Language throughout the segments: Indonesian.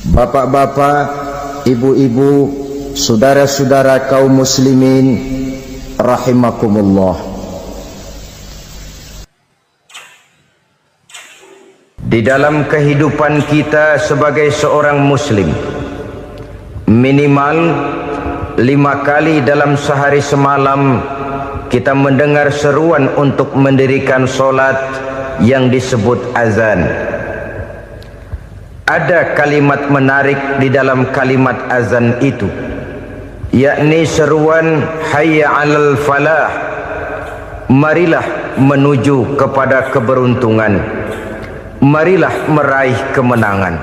Bapak-bapak, ibu-ibu, saudara-saudara kaum muslimin rahimakumullah. Di dalam kehidupan kita sebagai seorang muslim, minimal 5 kali dalam sehari semalam kita mendengar seruan untuk mendirikan solat yang disebut azan. Ada kalimat menarik di dalam kalimat azan itu, yakni seruan hayya 'alal falah, marilah menuju kepada keberuntungan, marilah meraih kemenangan.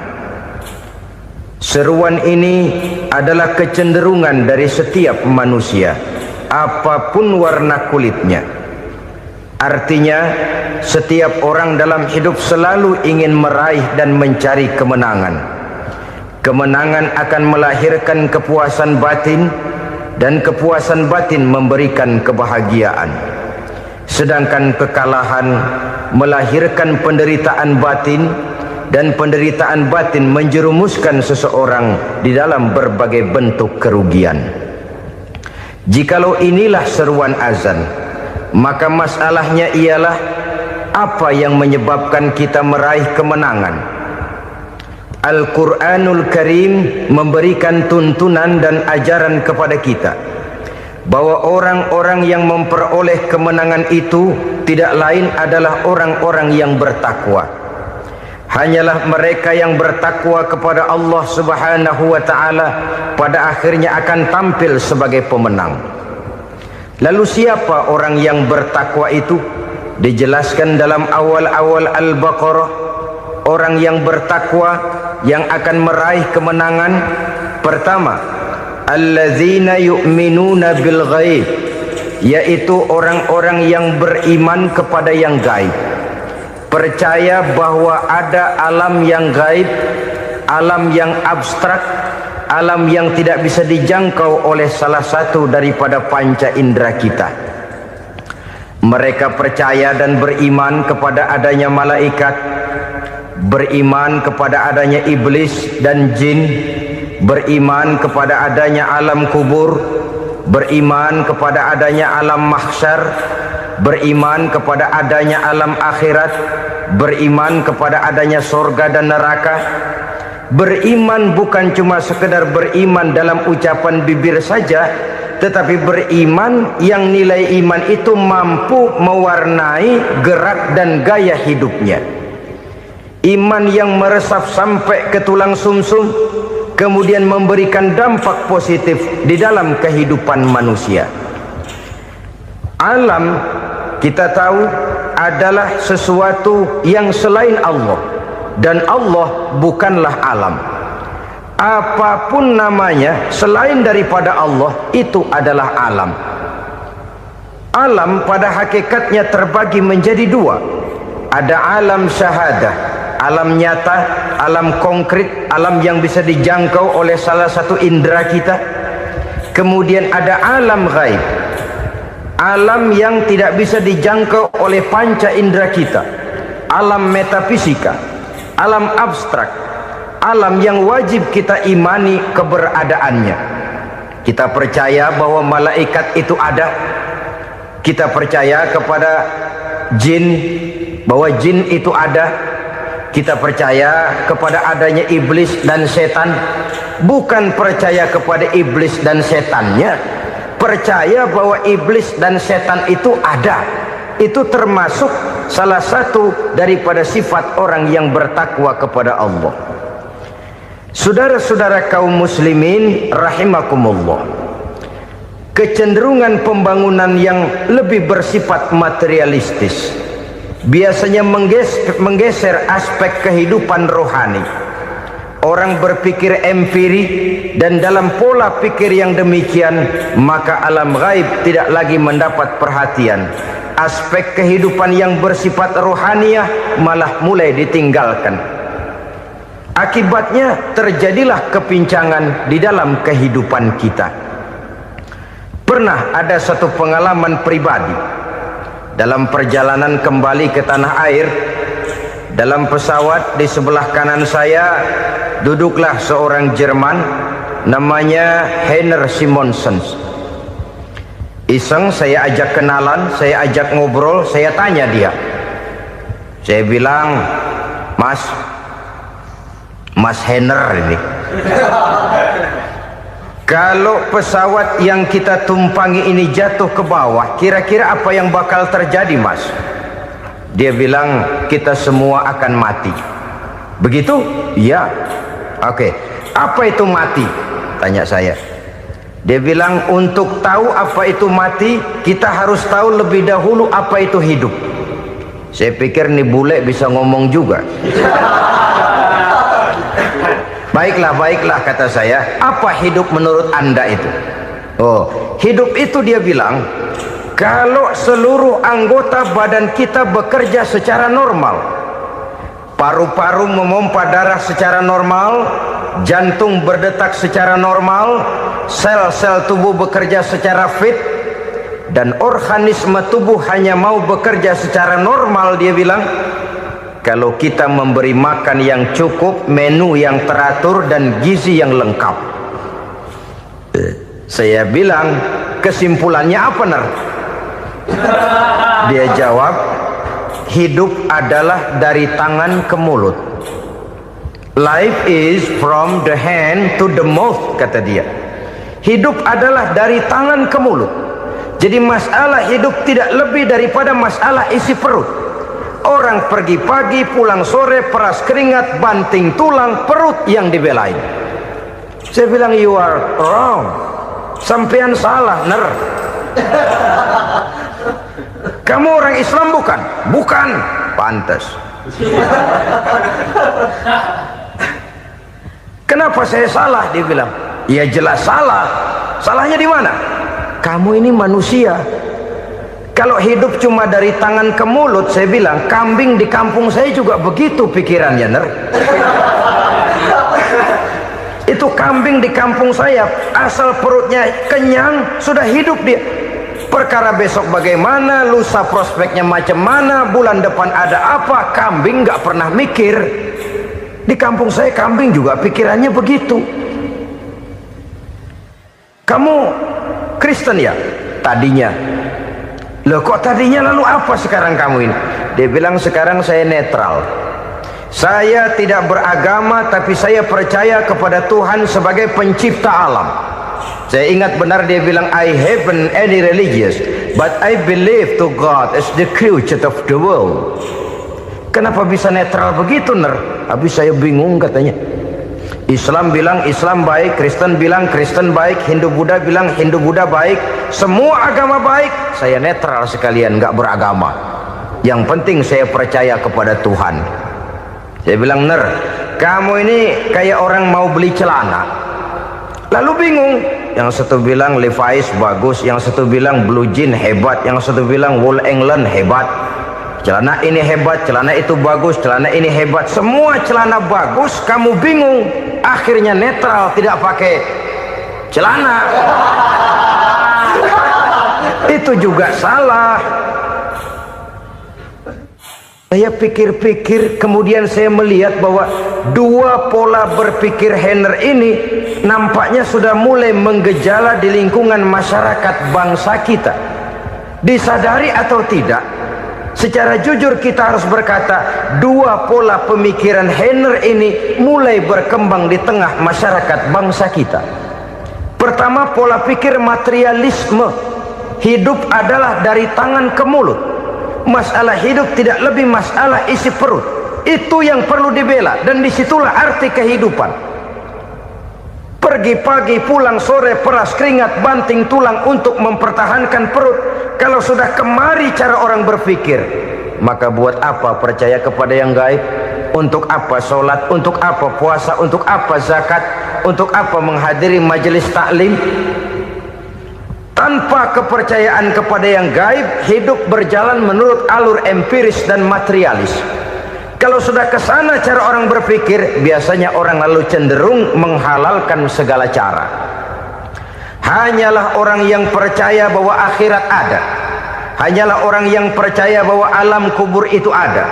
Seruan ini adalah kecenderungan dari setiap manusia, apapun warna kulitnya. Artinya, setiap orang dalam hidup selalu ingin meraih dan mencari kemenangan. Kemenangan akan melahirkan kepuasan batin, dan kepuasan batin memberikan kebahagiaan. Sedangkan kekalahan melahirkan penderitaan batin, dan penderitaan batin menjerumuskan seseorang di dalam berbagai bentuk kerugian. Jikalau inilah seruan azan, maka masalahnya ialah apa yang menyebabkan kita meraih kemenangan. Al-Quranul Karim memberikan tuntunan dan ajaran kepada kita bahwa orang-orang yang memperoleh kemenangan itu tidak lain adalah orang-orang yang bertakwa. Hanyalah mereka yang bertakwa kepada Allah Subhanahu wa ta'ala pada akhirnya akan tampil sebagai pemenang. Lalu siapa orang yang bertakwa itu? Dijelaskan dalam awal-awal Al-Baqarah, orang yang bertakwa yang akan meraih kemenangan. Pertama, allazina yu'minuna bil ghaib, yaitu orang-orang yang beriman kepada yang gaib, percaya bahwa ada alam yang gaib, alam yang abstrak, alam yang tidak bisa dijangkau oleh salah satu daripada panca indera kita. Mereka percaya dan beriman kepada adanya malaikat, beriman kepada adanya iblis dan jin, beriman kepada adanya alam kubur, beriman kepada adanya alam mahsyar, beriman kepada adanya alam akhirat, beriman kepada adanya surga dan neraka. Beriman bukan cuma sekedar beriman dalam ucapan bibir saja, tetapi beriman yang nilai iman itu mampu mewarnai gerak dan gaya hidupnya. Iman yang meresap sampai ke tulang sumsum, kemudian memberikan dampak positif di dalam kehidupan manusia. Alam, kita tahu, adalah sesuatu yang selain Allah, dan Allah bukanlah alam. Apapun namanya selain daripada Allah, itu adalah alam. Alam pada hakikatnya terbagi menjadi dua. Ada alam syahadah, alam nyata, alam konkret, alam yang bisa dijangkau oleh salah satu indera kita. Kemudian ada alam ghaib, alam yang tidak bisa dijangkau oleh panca indera kita, alam metafisika, alam abstrak, alam yang wajib kita imani keberadaannya. Kita percaya bahwa malaikat itu ada, kita percaya kepada jin, bahwa jin itu ada, kita percaya kepada adanya iblis dan setan. Bukan percaya kepada iblis dan setannya, percaya bahwa iblis dan setan itu ada. Itu termasuk salah satu daripada sifat orang yang bertakwa kepada Allah. Saudara-saudara kaum muslimin rahimakumullah, kecenderungan pembangunan yang lebih bersifat materialistis biasanya menggeser aspek kehidupan rohani. Orang berpikir empiri, dan dalam pola pikir yang demikian maka alam gaib tidak lagi mendapat perhatian. Aspek kehidupan yang bersifat rohaniah malah mulai ditinggalkan. Akibatnya terjadilah kepincangan di dalam kehidupan kita. Pernah ada satu pengalaman pribadi dalam perjalanan kembali ke tanah air. Dalam pesawat di sebelah kanan saya duduklah seorang Jerman namanya Heiner Simonsen. Iseng saya ajak kenalan, saya ajak ngobrol, saya tanya dia. Saya bilang, Mas Heiner ini, kalau pesawat yang kita tumpangi ini jatuh ke bawah, kira-kira apa yang bakal terjadi, Mas? Dia bilang, kita semua akan mati. Begitu? Iya. Oke. Apa itu mati? Tanya saya. Dia bilang, untuk tahu apa itu mati, kita harus tahu lebih dahulu apa itu hidup. Saya pikir nih bule bisa ngomong juga. Baiklah kata saya. Apa hidup menurut Anda itu? Oh, hidup itu dia bilang, kalau seluruh anggota badan kita bekerja secara normal, paru-paru memompa darah secara normal, jantung berdetak secara normal, sel-sel tubuh bekerja secara fit, dan organisme tubuh hanya mau bekerja secara normal, dia bilang, kalau kita memberi makan yang cukup, menu yang teratur, dan gizi yang lengkap. Saya bilang, kesimpulannya apa, Ner? Dia jawab, hidup adalah dari tangan ke mulut. Life is from the hand to the mouth, kata dia. Hidup adalah dari tangan ke mulut. Jadi masalah hidup tidak lebih daripada masalah isi perut. Orang pergi pagi, pulang sore, peras keringat, banting tulang, perut yang dibelain. Saya bilang, you are wrong. Sampean salah, Ner. Kamu orang Islam bukan? Bukan. Pantas. Kenapa saya salah? Dia bilang, ya jelas salah. Salahnya di mana? Kamu ini manusia. Kalau hidup cuma dari tangan ke mulut, saya bilang, kambing di kampung saya juga begitu pikirannya, Ner. Itu kambing di kampung saya, asal perutnya kenyang, sudah hidup dia. Perkara besok bagaimana, lusa prospeknya macam mana, bulan depan ada apa, kambing nggak pernah mikir. Di kampung saya kambing juga pikirannya begitu. Kamu Kristen ya? Tadinya. Loh kok tadinya, lalu apa sekarang kamu ini? Dia bilang, sekarang saya netral. Saya tidak beragama, tapi saya percaya kepada Tuhan sebagai pencipta alam. Saya ingat benar dia bilang, I haven't any religious, but I believe to God as the creator of the world. Kenapa bisa netral begitu, Ner? Habis saya bingung katanya. Islam bilang Islam baik, Kristen bilang Kristen baik, Hindu Buddha bilang Hindu Buddha baik, semua agama baik. Saya netral sekalian, nggak beragama. Yang penting saya percaya kepada Tuhan. Saya bilang, Ner, kamu ini kayak orang mau beli celana, lalu bingung. Yang satu bilang Levi's bagus, yang satu bilang Blue Jean hebat, yang satu bilang Wool England hebat. Celana ini hebat, celana itu bagus, celana ini hebat. Semua celana bagus, kamu bingung. Akhirnya netral, tidak pakai celana. Itu juga salah. Saya pikir-pikir, kemudian saya melihat bahwa dua pola berpikir Heiner ini nampaknya sudah mulai menggejala di lingkungan masyarakat bangsa kita. Disadari atau tidak, secara jujur kita harus berkata, dua pola pemikiran Heiner ini mulai berkembang di tengah masyarakat bangsa kita. Pertama, pola pikir materialisme. Hidup adalah dari tangan ke mulut. Masalah hidup tidak lebih masalah isi perut. Itu yang perlu dibela, dan disitulah arti kehidupan. Pergi pagi, pulang sore, peras keringat, banting tulang untuk mempertahankan perut. Kalau sudah kemari cara orang berpikir, maka buat apa percaya kepada yang gaib? Untuk apa sholat? Untuk apa puasa? Untuk apa zakat? Untuk apa menghadiri majelis taklim? Tanpa kepercayaan kepada yang gaib, hidup berjalan menurut alur empiris dan materialis. Kalau sudah ke sana cara orang berpikir, biasanya orang lalu cenderung menghalalkan segala cara. Hanyalah orang yang percaya bahwa akhirat ada, hanyalah orang yang percaya bahwa alam kubur itu ada,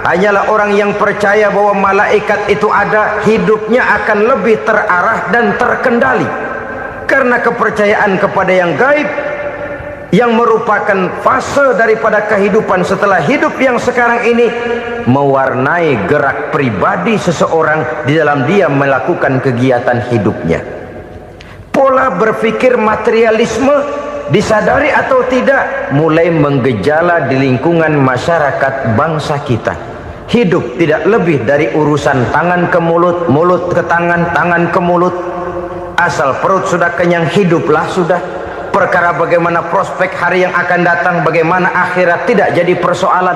hanyalah orang yang percaya bahwa malaikat itu ada, hidupnya akan lebih terarah dan terkendali. Karena kepercayaan kepada yang gaib, yang merupakan fase daripada kehidupan setelah hidup yang sekarang ini, mewarnai gerak pribadi seseorang di dalam dia melakukan kegiatan hidupnya. Pola berpikir materialisme, disadari atau tidak, mulai menggejala di lingkungan masyarakat bangsa kita. Hidup tidak lebih dari urusan tangan ke mulut, mulut ke tangan, tangan ke mulut. Asal perut sudah kenyang, hiduplah sudah. Perkara bagaimana prospek hari yang akan datang, bagaimana akhirat, tidak jadi persoalan.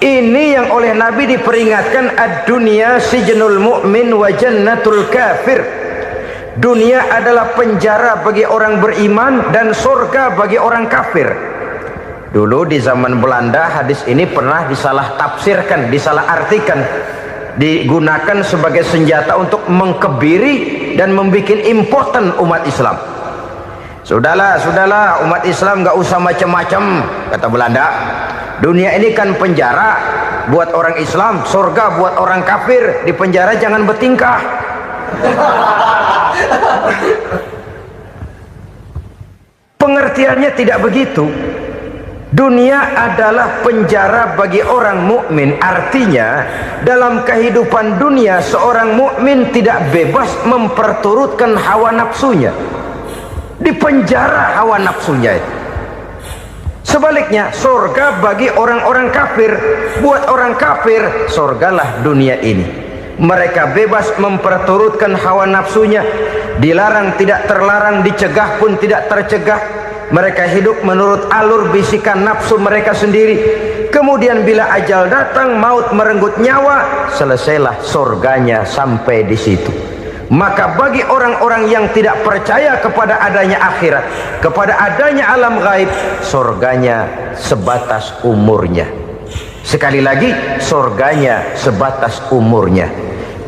Ini yang oleh Nabi diperingatkan, ad-dunya sijnul mu'min wa jannatul kafir. Dunia adalah penjara bagi orang beriman dan surga bagi orang kafir. Dulu di zaman Belanda hadis ini pernah disalah tafsirkan, disalah artikan, digunakan sebagai senjata untuk mengkebiri dan membuat impoten umat Islam. Sudahlah umat Islam gak usah macam-macam, kata Belanda. Dunia ini kan penjara buat orang Islam, surga buat orang kafir. Di penjara jangan bertingkah. Pengertiannya tidak begitu. Dunia adalah penjara bagi orang mukmin. Artinya dalam kehidupan dunia seorang mukmin tidak bebas memperturutkan hawa nafsunya. Di penjara hawa nafsunya itu. Sebaliknya surga bagi orang-orang kafir. Buat orang kafir surgalah dunia ini. Mereka bebas memperturutkan hawa nafsunya. Dilarang tidak terlarang, dicegah pun tidak tercegah. Mereka hidup menurut alur bisikan nafsu mereka sendiri. Kemudian bila ajal datang, maut merenggut nyawa, selesailah surganya sampai di situ. Maka bagi orang-orang yang tidak percaya kepada adanya akhirat, kepada adanya alam gaib, surganya sebatas umurnya. Sekali lagi, surganya sebatas umurnya.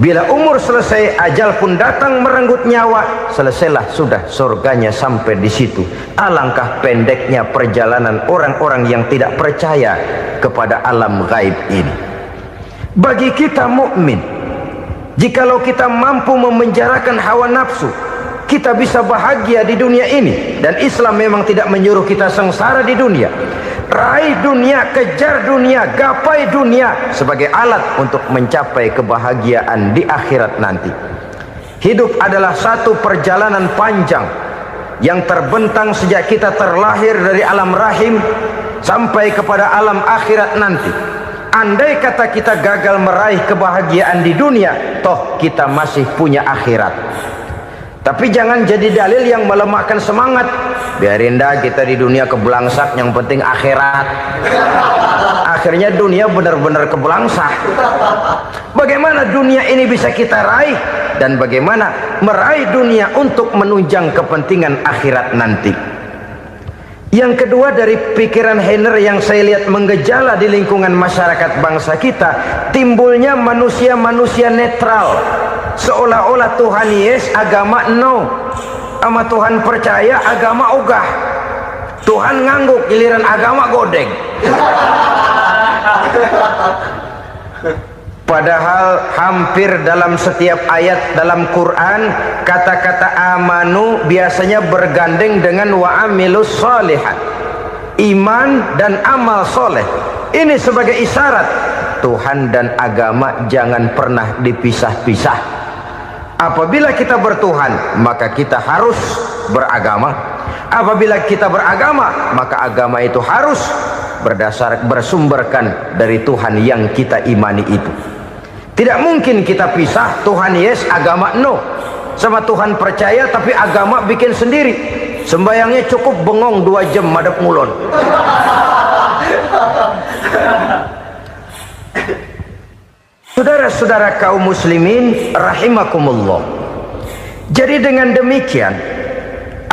Bila umur selesai, ajal pun datang merenggut nyawa, selesailah sudah surganya sampai di situ. Alangkah pendeknya perjalanan orang-orang yang tidak percaya kepada alam gaib ini. Bagi kita mukmin, jikalau kita mampu memenjarakan hawa nafsu, kita bisa bahagia di dunia ini. Dan Islam memang tidak menyuruh kita sengsara di dunia. Raih dunia, kejar dunia, gapai dunia sebagai alat untuk mencapai kebahagiaan di akhirat nanti. Hidup adalah satu perjalanan panjang yang terbentang sejak kita terlahir dari alam rahim sampai kepada alam akhirat nanti. Andai kata kita gagal meraih kebahagiaan di dunia, toh kita masih punya akhirat. Tapi jangan jadi dalil yang melemahkan semangat. Biarin dah kita di dunia kebelangsak, yang penting akhirat. Akhirnya dunia benar-benar kebelangsak. Bagaimana dunia ini bisa kita raih, dan bagaimana meraih dunia untuk menunjang kepentingan akhirat nanti. Yang kedua, dari pikiran Heiner yang saya lihat menggejala di lingkungan masyarakat bangsa kita, timbulnya manusia-manusia netral. Seolah-olah Tuhan yes, agama no. Sama Tuhan percaya, agama ogah. Tuhan ngangguk, giliran agama godeng. Padahal hampir dalam setiap ayat dalam Quran, kata-kata amanu biasanya bergandeng dengan wa amilus sholihat. Iman dan amal soleh. Ini sebagai isyarat Tuhan dan agama jangan pernah dipisah-pisah. Apabila kita bertuhan, maka kita harus beragama. Apabila kita beragama, maka agama itu harus bersumberkan dari Tuhan yang kita imani itu. Tidak mungkin kita pisah, Tuhan yes, agama no. Sama Tuhan percaya tapi agama bikin sendiri. Sembayangnya cukup bengong 2 jam madep ngulon. Saudara-saudara kaum muslimin rahimakumullah. Jadi dengan demikian,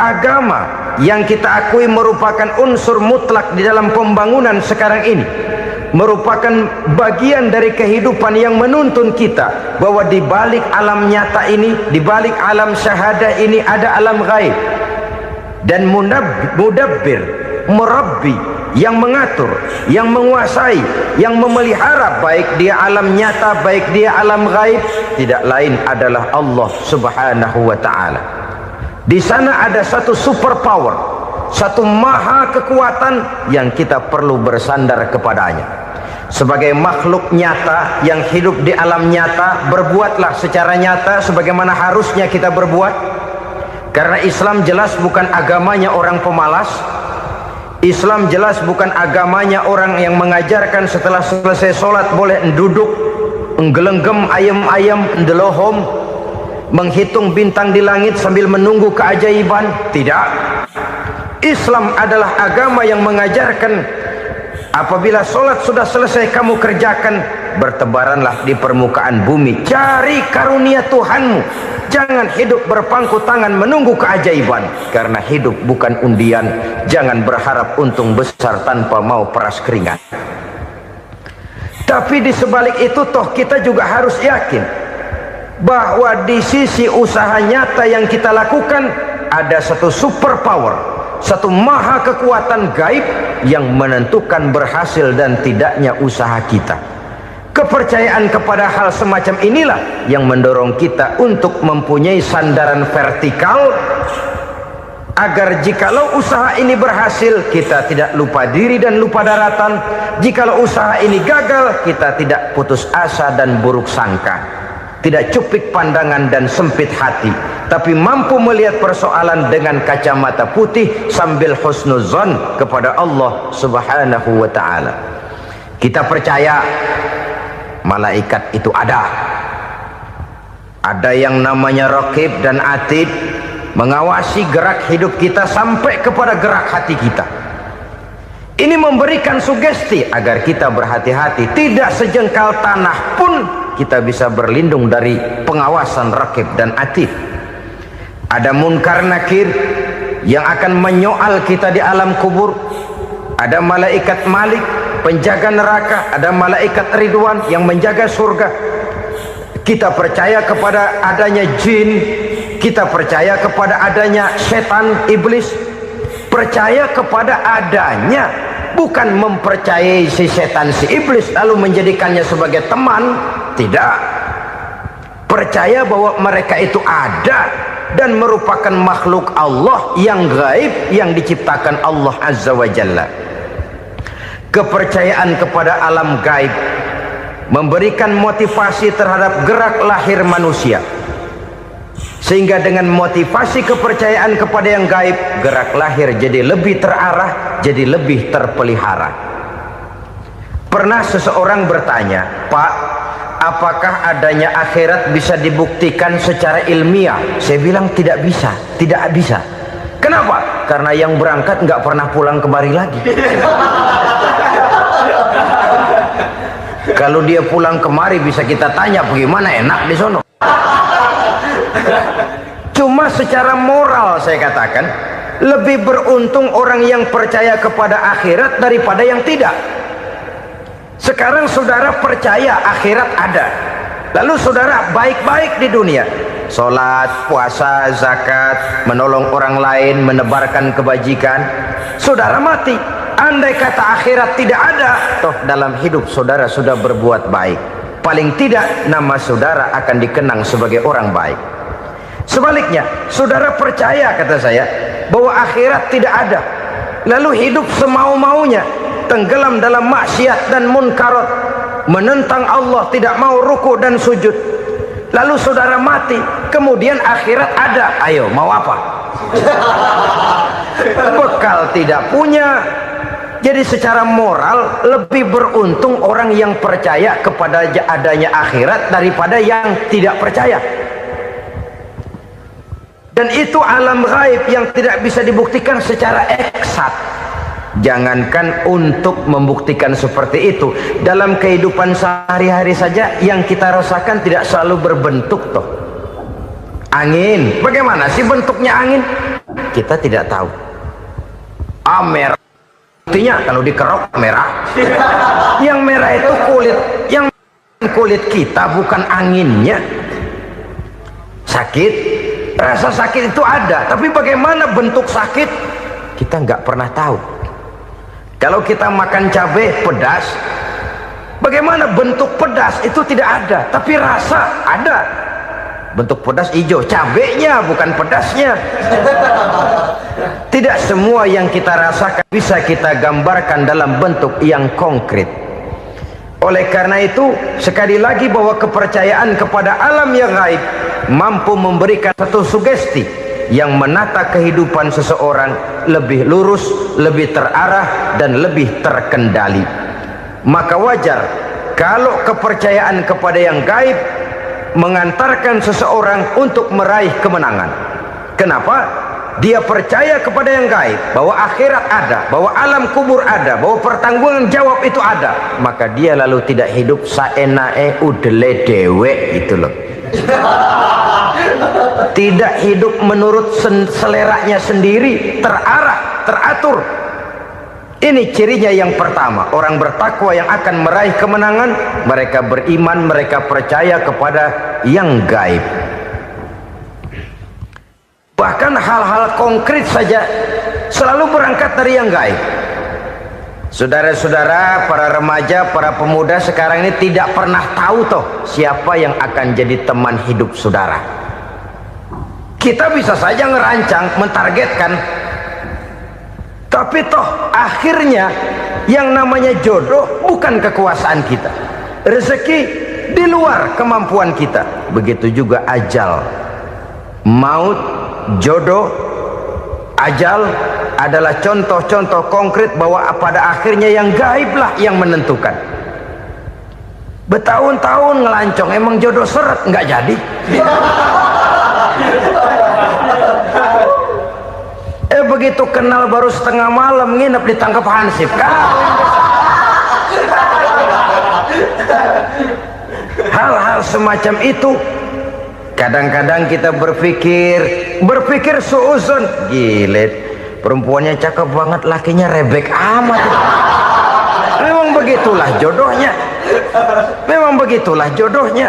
agama yang kita akui merupakan unsur mutlak di dalam pembangunan sekarang ini, merupakan bagian dari kehidupan yang menuntun kita bahwa di balik alam nyata ini, di balik alam syahadah ini ada alam gaib. Dan mudabbir, murabbi, yang mengatur, yang menguasai, yang memelihara, baik dia alam nyata, baik dia alam gaib, tidak lain adalah Allah Subhanahu wa ta'ala. Di sana ada satu super power, satu maha kekuatan yang kita perlu bersandar kepadanya. Sebagai makhluk nyata yang hidup di alam nyata, berbuatlah secara nyata sebagaimana harusnya kita berbuat. Karena Islam jelas bukan agamanya orang pemalas. Islam jelas bukan agamanya orang yang mengajarkan setelah selesai sholat boleh duduk, nggelenggem ayam-ayam, ndelohom, menghitung bintang di langit sambil menunggu keajaiban. Tidak. Islam adalah agama yang mengajarkan apabila sholat sudah selesai kamu kerjakan, bertebaranlah di permukaan bumi, cari karunia Tuhanmu. Jangan hidup berpangku tangan menunggu keajaiban, karena hidup bukan undian. Jangan berharap untung besar tanpa mau peras keringat. Tapi di sebalik itu toh kita juga harus yakin bahwa di sisi usaha nyata yang kita lakukan ada satu super power, satu maha kekuatan gaib yang menentukan berhasil dan tidaknya usaha kita. Kepercayaan kepada hal semacam inilah yang mendorong kita untuk mempunyai sandaran vertikal, agar jikalau usaha ini berhasil, kita tidak lupa diri dan lupa daratan. Jikalau usaha ini gagal, kita tidak putus asa dan buruk sangka, tidak cupik pandangan dan sempit hati, tapi mampu melihat persoalan dengan kacamata putih sambil husnuzon kepada Allah Subhanahu wa ta'ala. Kita percaya malaikat itu ada yang namanya Raqib dan Atid, mengawasi gerak hidup kita sampai kepada gerak hati kita. Ini memberikan sugesti agar kita berhati-hati, tidak sejengkal tanah pun kita bisa berlindung dari pengawasan Raqib dan Atid. Ada Munkar Nakir yang akan menyoal kita di alam kubur. Ada malaikat Malik, penjaga neraka. Ada malaikat Ridwan yang menjaga surga. Kita percaya kepada adanya jin, kita percaya kepada adanya setan, iblis. Percaya kepada adanya, bukan mempercayai si setan, si iblis lalu menjadikannya sebagai teman. Tidak. Percaya bahwa mereka itu ada dan merupakan makhluk Allah yang gaib, yang diciptakan Allah Azza wa Jalla. Kepercayaan kepada alam gaib memberikan motivasi terhadap gerak lahir manusia, sehingga dengan motivasi kepercayaan kepada yang gaib, gerak lahir jadi lebih terarah, jadi lebih terpelihara. Pernah seseorang bertanya, "Pak, apakah adanya akhirat bisa dibuktikan secara ilmiah?" Saya bilang tidak bisa, tidak bisa. Kenapa? Karena yang berangkat nggak pernah pulang kemari lagi. Kalau dia pulang kemari bisa kita tanya bagaimana enak di sono. Cuma secara moral saya katakan, lebih beruntung orang yang percaya kepada akhirat daripada yang tidak. Sekarang saudara percaya akhirat ada, lalu saudara baik-baik di dunia, sholat, puasa, zakat, menolong orang lain, menebarkan kebajikan. Saudara mati, andai kata akhirat tidak ada, toh dalam hidup saudara sudah berbuat baik, paling tidak nama saudara akan dikenang sebagai orang baik. Sebaliknya, saudara percaya, kata saya, bahwa akhirat tidak ada, lalu hidup semau-maunya, tenggelam dalam maksiat dan munkarat, menentang Allah, tidak mau ruku dan sujud, lalu saudara mati, kemudian akhirat ada, ayo mau apa? Bekal tidak punya. Jadi secara moral lebih beruntung orang yang percaya kepada adanya akhirat daripada yang tidak percaya. Dan itu alam gaib yang tidak bisa dibuktikan secara eksat. Jangankan untuk membuktikan seperti itu, dalam kehidupan sehari-hari saja yang kita rasakan tidak selalu berbentuk toh. Angin, bagaimana sih bentuknya angin? Kita tidak tahu. Merah, buktinya kalau dikerok merah. Yang merah itu kulit, yang kulit kita bukan anginnya. Sakit, rasa sakit itu ada, tapi bagaimana bentuk sakit kita nggak pernah tahu. Kalau kita makan cabai pedas, bagaimana bentuk pedas itu tidak ada, tapi rasa ada. Bentuk pedas hijau, cabenya bukan pedasnya. Tidak semua yang kita rasakan bisa kita gambarkan dalam bentuk yang konkret. Oleh karena itu, sekali lagi bahwa kepercayaan kepada alam yang gaib mampu memberikan satu sugesti yang menata kehidupan seseorang lebih lurus, lebih terarah, dan lebih terkendali. Maka wajar kalau kepercayaan kepada yang gaib mengantarkan seseorang untuk meraih kemenangan. Kenapa? Dia percaya kepada yang gaib, bahwa akhirat ada, bahwa alam kubur ada, bahwa pertanggungan jawab itu ada. Maka dia lalu tidak hidup saenae udele dewe gitu loh. Tidak hidup menurut seleranya sendiri, terarah, teratur. Ini cirinya yang pertama. Orang bertakwa yang akan meraih kemenangan, mereka beriman, mereka percaya kepada yang gaib. Bahkan hal-hal konkret saja selalu berangkat dari yang gaib. Saudara-saudara, para remaja, para pemuda sekarang ini tidak pernah tahu toh siapa yang akan jadi teman hidup saudara. Kita bisa saja ngerancang, mentargetkan, tapi toh akhirnya yang namanya jodoh bukan kekuasaan kita. Rezeki di luar kemampuan kita. Begitu juga ajal. Maut, jodoh, ajal adalah contoh-contoh konkret bahwa pada akhirnya yang gaiblah yang menentukan. Bertahun-tahun ngelancong, emang jodoh seret, nggak jadi. Begitu kenal baru setengah malam nginep ditangkap hansip kan. Hal-hal semacam itu kadang-kadang kita berpikir suuzon, gilet, perempuannya cakep banget, lakinya rebek amat. Memang begitulah jodohnya. Memang begitulah jodohnya.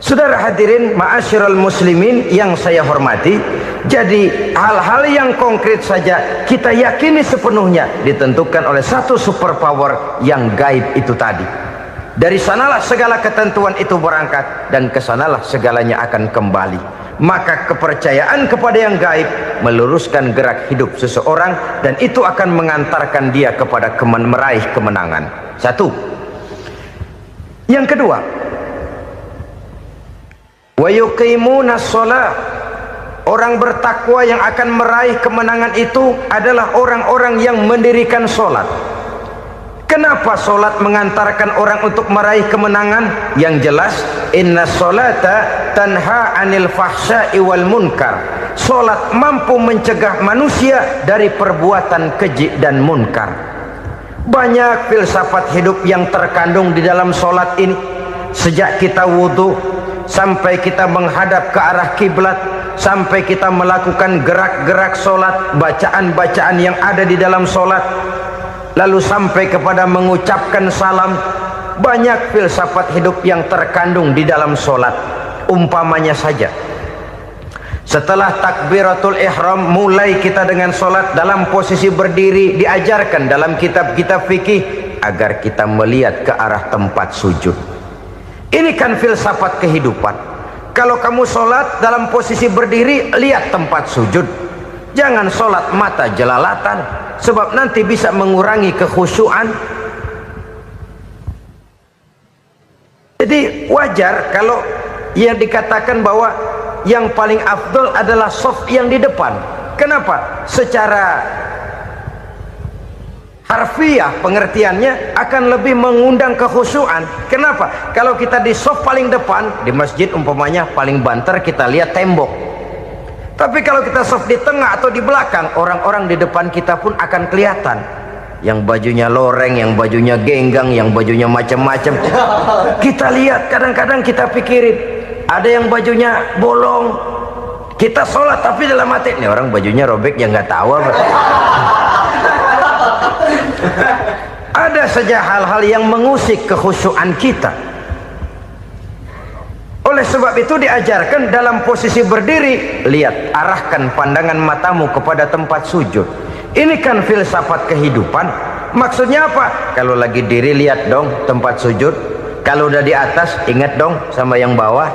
Saudara hadirin ma'asyiral muslimin yang saya hormati, jadi hal-hal yang konkret saja kita yakini sepenuhnya ditentukan oleh satu superpower yang gaib itu tadi. Dari sanalah segala ketentuan itu berangkat dan kesanalah segalanya akan kembali. Maka kepercayaan kepada yang gaib meluruskan gerak hidup seseorang dan itu akan mengantarkan dia kepada meraih kemenangan. Satu. Yang kedua, wa yuqimuna shalah. Orang bertakwa yang akan meraih kemenangan itu adalah orang-orang yang mendirikan sholat. Kenapa sholat mengantarkan orang untuk meraih kemenangan? Yang jelas, inna sholata tanha anil fahsya'i wal munkar. Sholat mampu mencegah manusia dari perbuatan keji dan munkar. Banyak filsafat hidup yang terkandung di dalam sholat ini. Sejak kita wudhu sampai kita menghadap ke arah kiblat, sampai kita melakukan gerak-gerak sholat, bacaan-bacaan yang ada di dalam sholat, lalu sampai kepada mengucapkan salam. Banyak filsafat hidup yang terkandung di dalam sholat. Umpamanya saja, setelah takbiratul ihram mulai kita dengan sholat dalam posisi berdiri, diajarkan dalam kitab-kitab fikih agar kita melihat ke arah tempat sujud. Ini kan filsafat kehidupan. Kalau kamu sholat dalam posisi berdiri, lihat tempat sujud. Jangan sholat mata jelalatan, sebab nanti bisa mengurangi kekhusyuan. Jadi wajar kalau yang dikatakan bahwa yang paling afdol adalah shaf yang di depan. Kenapa? Secara harfiah pengertiannya akan lebih mengundang kekhusyuan. Kenapa? Kalau kita di shaf paling depan di masjid umpamanya paling banter kita lihat tembok. Tapi kalau kita shaf di tengah atau di belakang, orang-orang di depan kita pun akan kelihatan. Yang bajunya loreng, yang bajunya genggang, yang bajunya macam-macam. Kita lihat, kadang-kadang kita pikirin, ada yang bajunya bolong. Kita sholat tapi dalam hati, nih orang bajunya robek yang nggak tahu apa. Ada saja hal-hal yang mengusik kekhusyuan kita. Oleh sebab itu diajarkan dalam posisi berdiri, lihat, arahkan pandangan matamu kepada tempat sujud. Ini kan filsafat kehidupan. Maksudnya apa? Kalau lagi diri lihat dong tempat sujud, kalau udah di atas ingat dong sama yang bawah,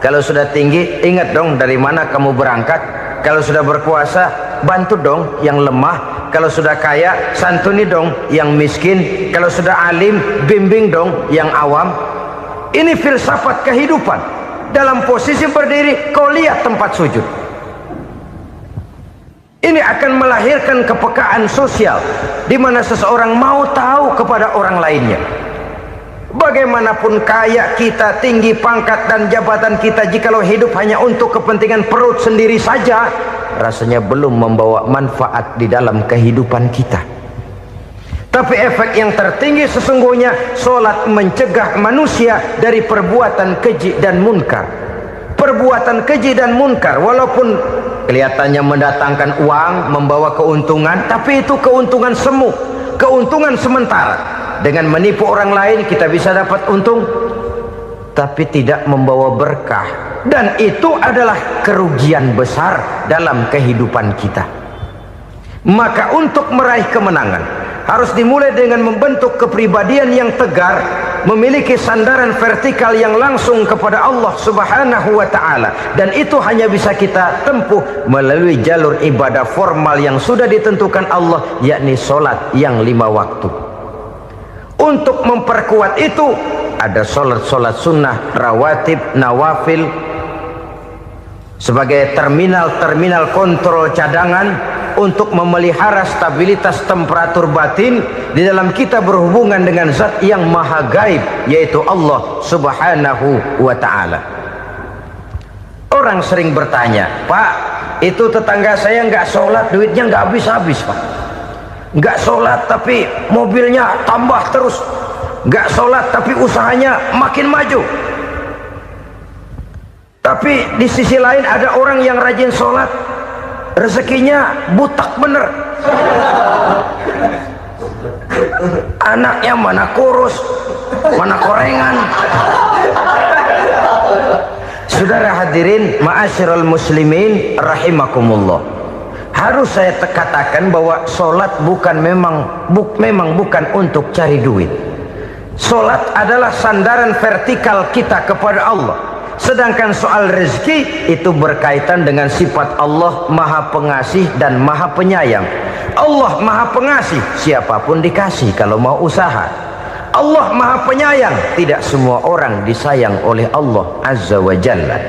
kalau sudah tinggi ingat dong dari mana kamu berangkat, kalau sudah berkuasa bantu dong yang lemah, kalau sudah kaya santuni dong yang miskin, kalau sudah alim bimbing dong yang awam. Ini filsafat kehidupan. Dalam posisi berdiri kau lihat tempat sujud. Ini akan melahirkan kepekaan sosial di mana seseorang mau tahu kepada orang lainnya. Bagaimanapun kaya kita, tinggi pangkat dan jabatan kita, jikalau hidup hanya untuk kepentingan perut sendiri saja, rasanya belum membawa manfaat di dalam kehidupan kita. Tapi efek yang tertinggi sesungguhnya, solat mencegah manusia dari perbuatan keji dan munkar. Perbuatan keji dan munkar walaupun kelihatannya mendatangkan uang, membawa keuntungan, tapi itu keuntungan semu, keuntungan sementara. Dengan menipu orang lain kita bisa dapat untung, tapi tidak membawa berkah, dan itu adalah kerugian besar dalam kehidupan kita. Maka untuk meraih kemenangan harus dimulai dengan membentuk kepribadian yang tegar, memiliki sandaran vertikal yang langsung kepada Allah Subhanahu wa ta'ala, dan itu hanya bisa kita tempuh melalui jalur ibadah formal yang sudah ditentukan Allah, yakni solat yang 5 waktu. Untuk memperkuat itu ada solat-solat sunnah, rawatib, nawafil sebagai terminal kontrol cadangan untuk memelihara stabilitas temperatur batin di dalam kita berhubungan dengan zat yang maha gaib, yaitu Allah Subhanahu wa ta'ala. Orang sering bertanya, Pak, itu tetangga saya nggak sholat, duitnya nggak habis-habis, Pak. Nggak sholat tapi mobilnya tambah terus, nggak sholat tapi usahanya makin maju. Tapi di sisi lain ada orang yang rajin sholat, rezekinya butak bener, anaknya mana kurus mana korengan. Saudara hadirin ma'asyiral muslimin rahimakumullah, harus saya katakan bahwa solat memang bukan untuk cari duit. Solat adalah sandaran vertikal kita kepada Allah. Sedangkan soal rezeki itu berkaitan dengan sifat Allah maha pengasih dan maha penyayang. Allah maha pengasih, siapapun dikasih kalau mau usaha. Allah maha penyayang, tidak semua orang disayang oleh Allah Azza wa Jalla.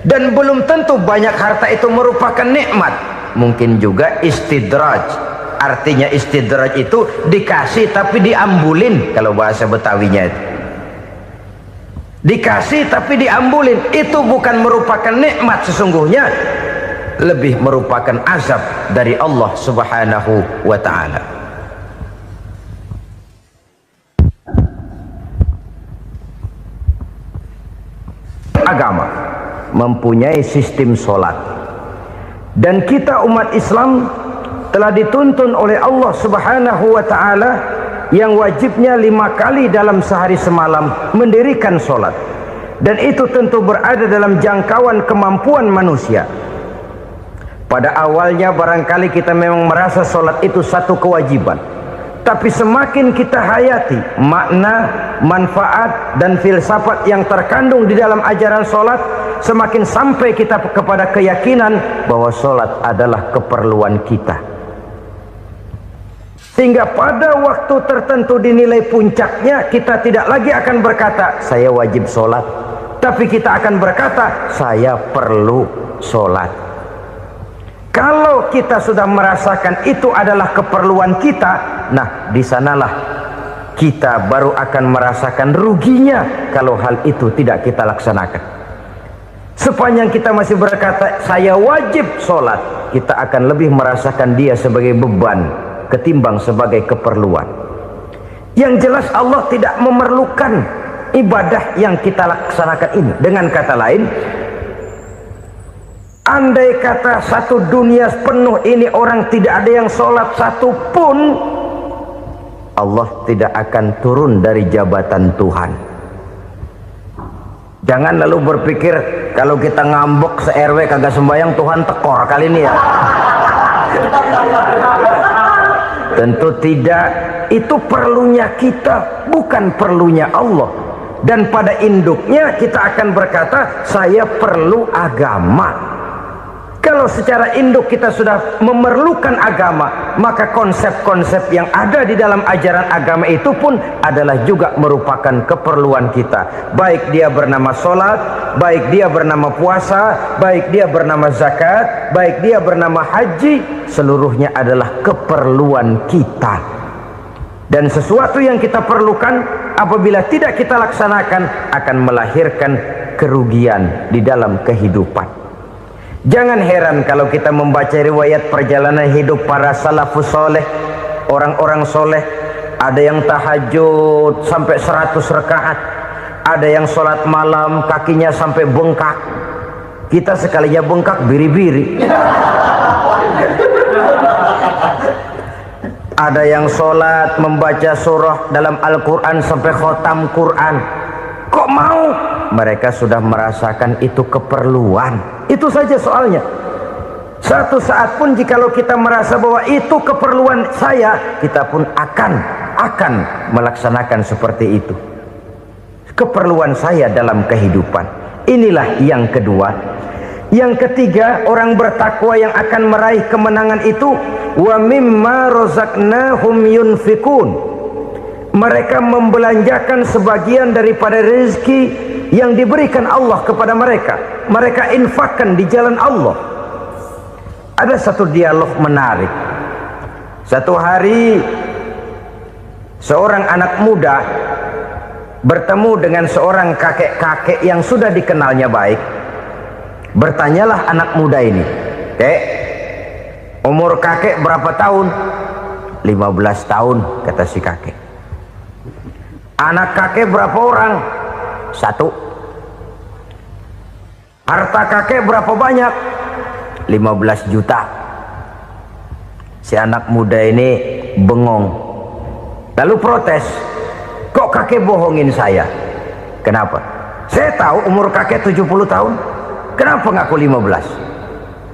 Dan belum tentu banyak harta itu merupakan nikmat, mungkin juga istidraj. Artinya istidraj itu dikasih tapi diambulin, kalau bahasa Betawinya itu. Dikasih tapi diambulin, itu bukan merupakan nikmat sesungguhnya, lebih merupakan azab dari Allah Subhanahu wa ta'ala. Agama mempunyai sistem solat, dan kita umat Islam telah dituntun oleh Allah Subhanahu wa ta'ala yang wajibnya 5 kali dalam sehari semalam mendirikan solat, dan itu tentu berada dalam jangkauan kemampuan manusia. Pada awalnya barangkali kita memang merasa solat itu satu kewajiban, tapi semakin kita hayati makna, manfaat dan filsafat yang terkandung di dalam ajaran solat, semakin sampai kita kepada keyakinan bahwa solat adalah keperluan kita. Sehingga pada waktu tertentu dinilai puncaknya, kita tidak lagi akan berkata saya wajib sholat, tapi kita akan berkata saya perlu sholat. Kalau kita sudah merasakan itu adalah keperluan kita, nah di sanalah kita baru akan merasakan ruginya kalau hal itu tidak kita laksanakan. Sepanjang kita masih berkata saya wajib sholat, kita akan lebih merasakan dia sebagai beban ketimbang sebagai keperluan. Yang jelas Allah tidak memerlukan ibadah yang kita laksanakan ini. Dengan kata lain, andai kata satu dunia penuh ini orang tidak ada yang sholat satu pun, Allah tidak akan turun dari jabatan Tuhan. Jangan lalu berpikir kalau kita ngambek se-RW kagak sembahyang Tuhan tekor kali ini ya. Tentu tidak. Itu perlunya kita, bukan perlunya Allah. Dan pada induknya kita akan berkata, saya perlu agama. Kalau secara induk kita sudah memerlukan agama, maka konsep-konsep yang ada di dalam ajaran agama itu pun adalah juga merupakan keperluan kita. Baik dia bernama sholat, baik dia bernama puasa, baik dia bernama zakat, baik dia bernama haji, seluruhnya adalah keperluan kita. Dan sesuatu yang kita perlukan apabila tidak kita laksanakan akan melahirkan kerugian di dalam kehidupan. Jangan heran kalau kita membaca riwayat perjalanan hidup para salafus soleh, orang-orang soleh. Ada yang tahajud sampai 100 rakaat, ada yang sholat malam kakinya sampai bengkak. Kita sekalinya bengkak biri-biri. Ada yang sholat membaca surah dalam Al-Quran sampai khotam Quran. Kok mau? Mereka sudah merasakan itu keperluan. Itu saja soalnya. Satu saat pun jikalau kita merasa bahwa itu keperluan saya, kita pun akan melaksanakan seperti itu. Keperluan saya dalam kehidupan. Inilah yang kedua. Yang ketiga, orang bertakwa yang akan meraih kemenangan itu, wa mimma razaqnahum yunfikun. Mereka membelanjakan sebagian daripada rezeki yang diberikan Allah kepada mereka. Mereka infakkan di jalan Allah. Ada satu dialog menarik. Satu hari seorang anak muda bertemu dengan seorang kakek-kakek yang sudah dikenalnya baik. Bertanyalah anak muda ini, "Kek, umur kakek berapa tahun?" 15 tahun, kata si kakek. Anak kakek berapa orang? 1. Harta kakek berapa banyak? 15 juta. Si anak muda ini bengong, lalu protes, "Kok kakek bohongin saya?" "Kenapa?" "Saya tahu umur kakek 70 tahun. Kenapa ngaku 15?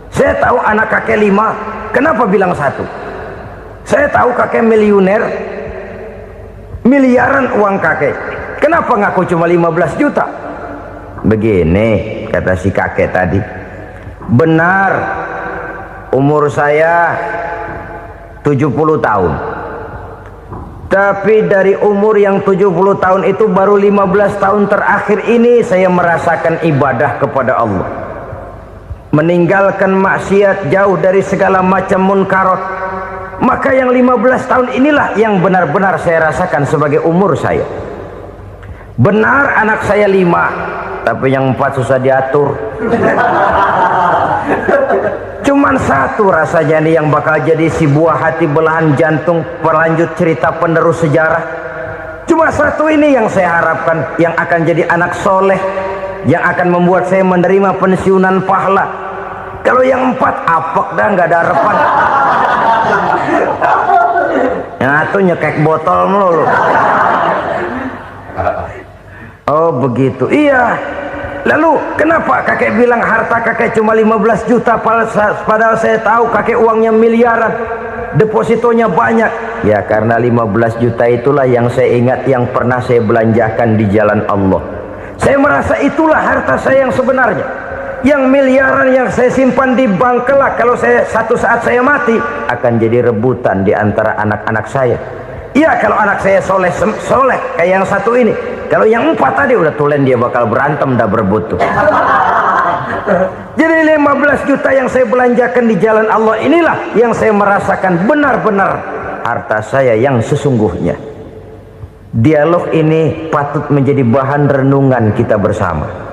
Saya tahu anak kakek 5. Kenapa bilang 1? Saya tahu kakek miliuner, miliaran uang kakek. Kenapa ngaku cuma 15 juta? Begini, kata si kakek tadi. Benar, umur saya 70 tahun. Tapi dari umur yang 70 tahun itu baru 15 tahun terakhir ini saya merasakan ibadah kepada Allah. Meninggalkan maksiat, jauh dari segala macam munkarat. Maka yang 15 tahun inilah yang benar-benar saya rasakan sebagai umur saya. Benar anak saya 5, tapi yang 4 susah diatur. Cuman 1 rasanya nih yang bakal jadi si buah hati belahan jantung berlanjut cerita penerus sejarah. Cuma 1 ini yang saya harapkan, yang akan jadi anak soleh, yang akan membuat saya menerima pensiunan pahala. Kalau yang 4 apek dah, nggak ada harapan. Yang 1 nyekek botol melulu. Oh begitu, iya. Lalu kenapa kakek bilang harta kakek cuma 15 juta padahal saya tahu kakek uangnya miliaran, depositonya banyak? Ya karena 15 juta itulah yang saya ingat yang pernah saya belanjakan di jalan Allah. Saya merasa itulah harta saya yang sebenarnya. Yang miliaran yang saya simpan di bank kelak, kalau satu saat saya mati, akan jadi rebutan di antara anak-anak saya. Iya kalau anak saya soleh kayak yang 1 ini. Kalau yang 4 tadi udah tulen dia bakal berantem dah berebut tuh. Jadi 15 juta yang saya belanjakan di jalan Allah inilah yang saya merasakan benar-benar harta saya yang sesungguhnya. Dialog ini patut menjadi bahan renungan kita bersama.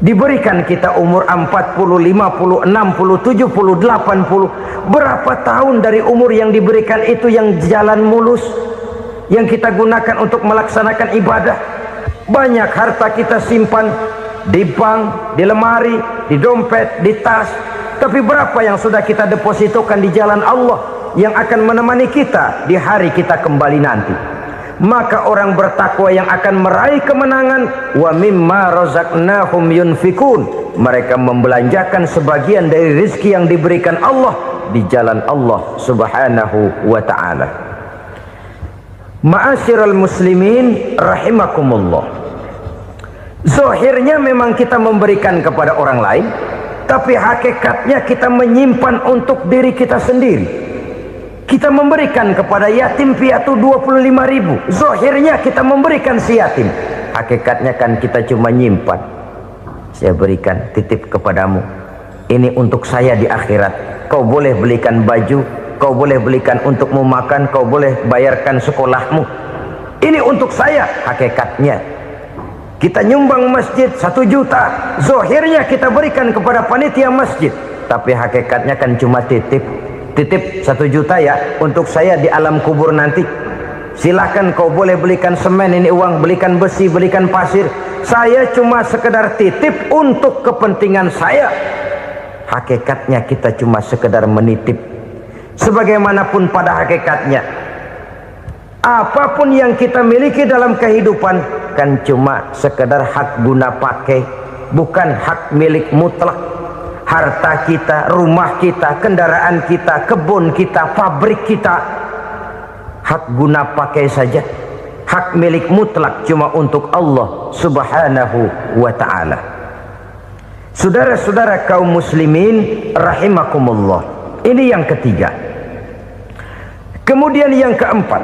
Diberikan kita umur 40, 50, 60, 70, 80. Berapa tahun dari umur yang diberikan itu yang jalan mulus, yang kita gunakan untuk melaksanakan ibadah? Banyak harta kita simpan di bank, di lemari, di dompet, di tas. Tapi berapa yang sudah kita depositokan di jalan Allah yang akan menemani kita di hari kita kembali nanti? Maka orang bertakwa yang akan meraih kemenangan, wa mimma razaqnahum yunfikun. Mereka membelanjakan sebagian dari rezeki yang diberikan Allah di jalan Allah Subhanahu wa ta'ala. Ma'asyiral muslimin rahimakumullah, zahirnya memang kita memberikan kepada orang lain, tapi hakikatnya kita menyimpan untuk diri kita sendiri. Kita memberikan kepada yatim piatu 25.000, zahirnya kita memberikan si yatim, hakikatnya kan kita cuma nyimpan. Saya berikan, titip kepadamu, ini untuk saya di akhirat. Kau boleh belikan baju, kau boleh belikan untukmu makan, kau boleh bayarkan sekolahmu, ini untuk saya. Hakikatnya kita nyumbang masjid 1 juta, zahirnya kita berikan kepada panitia masjid, tapi hakikatnya kan cuma titip 1 juta ya, untuk saya di alam kubur nanti. Silahkan kau boleh belikan semen, ini uang, belikan besi, belikan pasir, saya cuma sekedar titip untuk kepentingan saya. Hakikatnya kita cuma sekedar menitip. Sebagaimanapun pada hakikatnya, apapun yang kita miliki dalam kehidupan kan cuma sekedar hak guna pakai, bukan hak milik mutlak. Harta kita, rumah kita, kendaraan kita, kebun kita, pabrik kita, hak guna pakai saja. Hak milik mutlak cuma untuk Allah Subhanahu wa ta'ala. Saudara-saudara kaum muslimin rahimakumullah, ini yang ketiga. Kemudian yang keempat,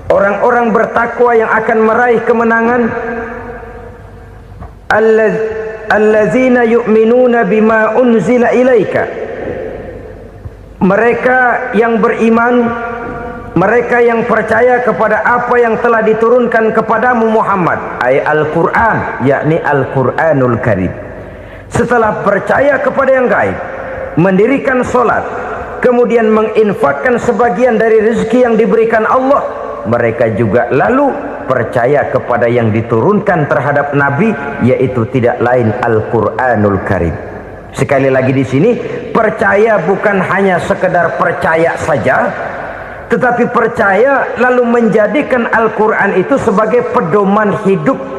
orang-orang bertakwa yang akan meraih kemenangan, allazina yu'minuna bima unzila ilaika, mereka yang beriman, mereka yang percaya kepada apa yang telah diturunkan kepadamu Muhammad, ay Al-Quran, yakni Al-Quranul Karim. Setelah percaya kepada yang gaib, mendirikan solat, kemudian menginfakkan sebagian dari rezeki yang diberikan Allah, mereka juga lalu percaya kepada yang diturunkan terhadap Nabi, yaitu tidak lain Al-Quranul Karim. Sekali lagi di sini, percaya bukan hanya sekedar percaya saja, tetapi percaya lalu menjadikan Al-Quran itu sebagai pedoman hidup.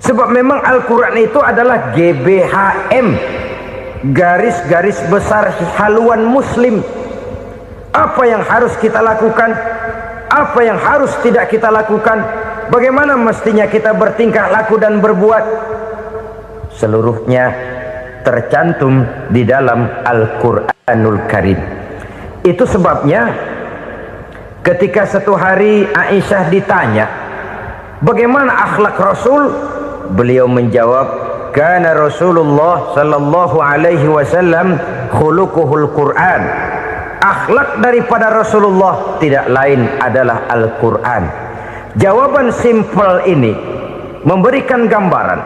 Sebab memang Al-Quran itu adalah GBHM, garis-garis besar haluan muslim. Apa yang harus kita lakukan, apa yang harus tidak kita lakukan, bagaimana mestinya kita bertingkah laku dan berbuat, seluruhnya tercantum di dalam Al-Quranul Karim. Itu sebabnya ketika satu hari Aisyah ditanya bagaimana akhlak Rasul, beliau menjawab, kana Rasulullah sallallahu alaihi wasallam khuluquhul Quran. Akhlak daripada Rasulullah tidak lain adalah Al-Quran. Jawaban simpel ini memberikan gambaran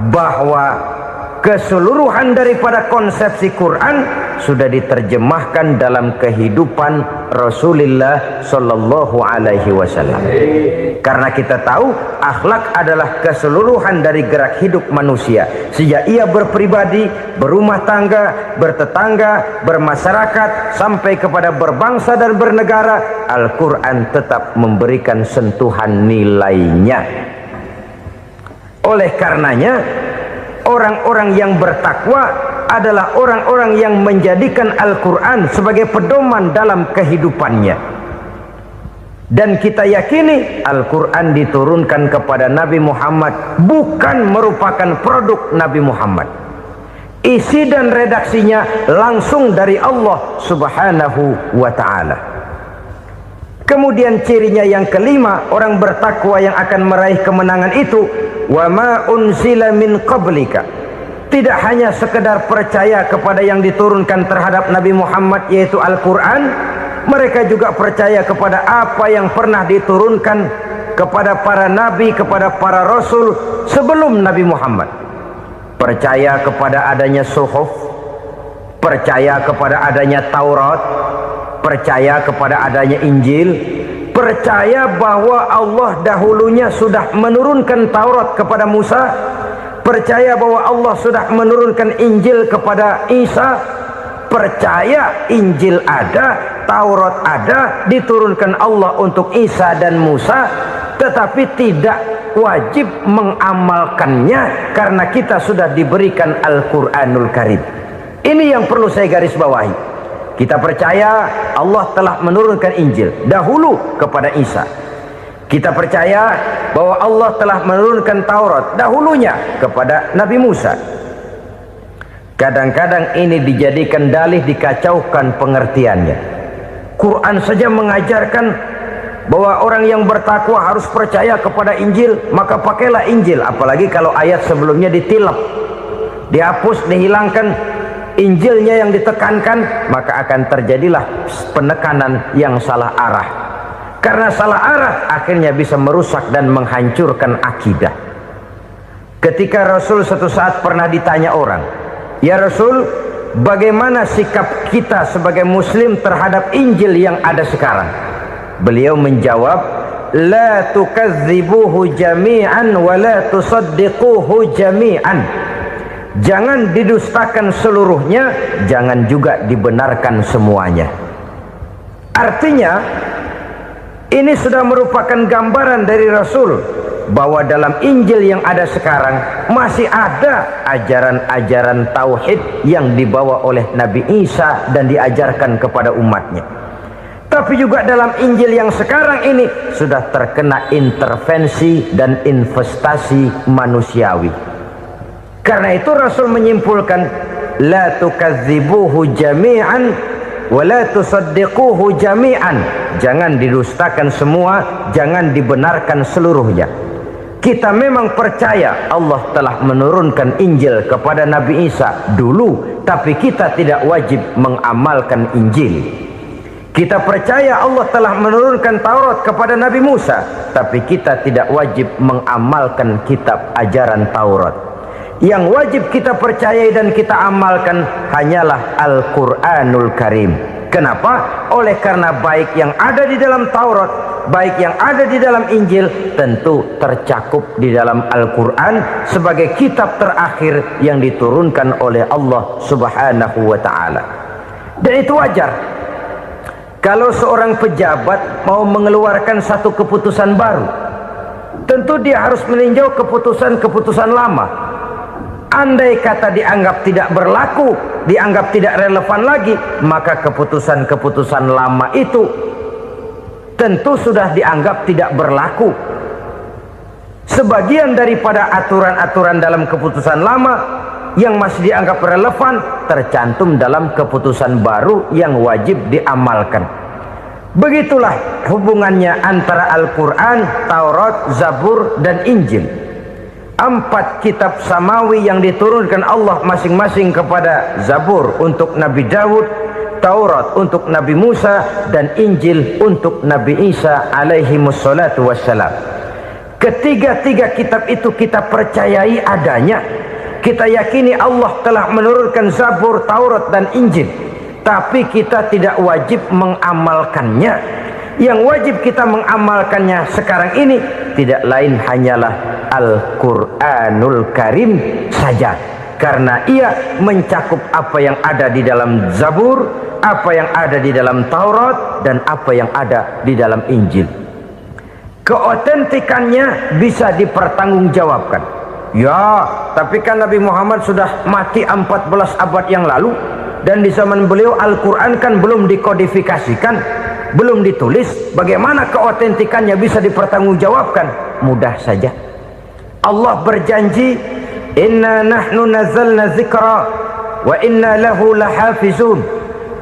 bahwa keseluruhan daripada konsepsi Quran sudah diterjemahkan dalam kehidupan Rasulullah sallallahu alaihi wasallam. Karena kita tahu akhlak adalah keseluruhan dari gerak hidup manusia, sejak ia berpribadi, berumah tangga, bertetangga, bermasyarakat, sampai kepada berbangsa dan bernegara. Al-Quran tetap memberikan sentuhan nilainya. Oleh karenanya, orang-orang yang bertakwa adalah orang-orang yang menjadikan Al-Quran sebagai pedoman dalam kehidupannya. Dan kita yakini Al-Quran diturunkan kepada Nabi Muhammad bukan merupakan produk Nabi Muhammad. Isi dan redaksinya langsung dari Allah Subhanahu wa ta'ala. Kemudian cirinya yang kelima, orang bertakwa yang akan meraih kemenangan itu, wa ma unzila min qablika. Tidak hanya sekedar percaya kepada yang diturunkan terhadap Nabi Muhammad, yaitu Al-Quran, mereka juga percaya kepada apa yang pernah diturunkan kepada para nabi, kepada para rasul sebelum Nabi Muhammad. Percaya kepada adanya suhuf, percaya kepada adanya Taurat, percaya kepada adanya Injil, percaya bahwa Allah dahulunya sudah menurunkan Taurat kepada Musa, percaya bahwa Allah sudah menurunkan Injil kepada Isa, percaya Injil ada, Taurat ada, diturunkan Allah untuk Isa dan Musa, tetapi tidak wajib mengamalkannya karena kita sudah diberikan Al-Quranul Karim. Ini yang perlu saya garis bawahi. Kita percaya Allah telah menurunkan Injil dahulu kepada Isa. Kita percaya bahwa Allah telah menurunkan Taurat dahulunya kepada Nabi Musa. Kadang-kadang ini dijadikan dalih, dikacaukan pengertiannya. Quran saja mengajarkan bahwa orang yang bertakwa harus percaya kepada Injil, maka pakailah Injil. Apalagi kalau ayat sebelumnya ditilap, dihapus, dihilangkan, Injilnya yang ditekankan, maka akan terjadilah penekanan yang salah arah. Karena salah arah akhirnya bisa merusak dan menghancurkan akidah. Ketika Rasul suatu saat pernah ditanya orang, "Ya Rasul, bagaimana sikap kita sebagai muslim terhadap Injil yang ada sekarang?" Beliau menjawab, "La tukadzibuhu jami'an wa la tusaddiquhu jami'an." Jangan didustakan seluruhnya, jangan juga dibenarkan semuanya. Artinya, ini sudah merupakan gambaran dari Rasul bahwa dalam Injil yang ada sekarang masih ada ajaran-ajaran tauhid yang dibawa oleh Nabi Isa dan diajarkan kepada umatnya. Tapi juga dalam Injil yang sekarang ini sudah terkena intervensi dan investasi manusiawi. Karena itu Rasul menyimpulkan, la tukadzibuhu jami'an wa la tusaddiquhu jami'an. Jangan didustakan semua, jangan dibenarkan seluruhnya. Kita memang percaya Allah telah menurunkan Injil kepada Nabi Isa dulu, tapi kita tidak wajib mengamalkan Injil. Kita percaya Allah telah menurunkan Taurat kepada Nabi Musa, tapi kita tidak wajib mengamalkan kitab ajaran Taurat. Yang wajib kita percayai dan kita amalkan hanyalah Al-Quranul Karim. Kenapa? Oleh karena baik yang ada di dalam Taurat, baik yang ada di dalam Injil, tentu tercakup di dalam Al-Quran sebagai kitab terakhir yang diturunkan oleh Allah Subhanahu wa Ta'ala. Dan itu wajar. Kalau seorang pejabat mau mengeluarkan satu keputusan baru, tentu dia harus meninjau keputusan-keputusan lama. Andai kata dianggap tidak berlaku, dianggap tidak relevan lagi, maka keputusan-keputusan lama itu tentu sudah dianggap tidak berlaku. Sebagian daripada aturan-aturan dalam keputusan lama yang masih dianggap relevan tercantum dalam keputusan baru yang wajib diamalkan. Begitulah hubungannya antara Al-Quran, Taurat, Zabur, dan Injil. 4 kitab samawi yang diturunkan Allah masing-masing kepada Zabur untuk Nabi Daud, Taurat untuk Nabi Musa, dan Injil untuk Nabi Isa alaihi wassalatu wassalam. Ketiga-tiga kitab itu kita percayai adanya. Kita yakini Allah telah menurunkan Zabur, Taurat, dan Injil, tapi kita tidak wajib mengamalkannya. Yang wajib kita mengamalkannya sekarang ini tidak lain hanyalah Al-Quranul Karim saja, karena ia mencakup apa yang ada di dalam Zabur, apa yang ada di dalam Taurat, dan apa yang ada di dalam Injil. Keotentikannya bisa dipertanggungjawabkan. Ya, tapi kan Nabi Muhammad sudah mati 14 abad yang lalu, dan di zaman beliau Al-Quran kan belum dikodifikasikan, belum ditulis. Bagaimana keotentikannya bisa dipertanggungjawabkan? Mudah saja. Allah berjanji, inna nahnu nazzalna dzikra wa inna lahu lahafizun.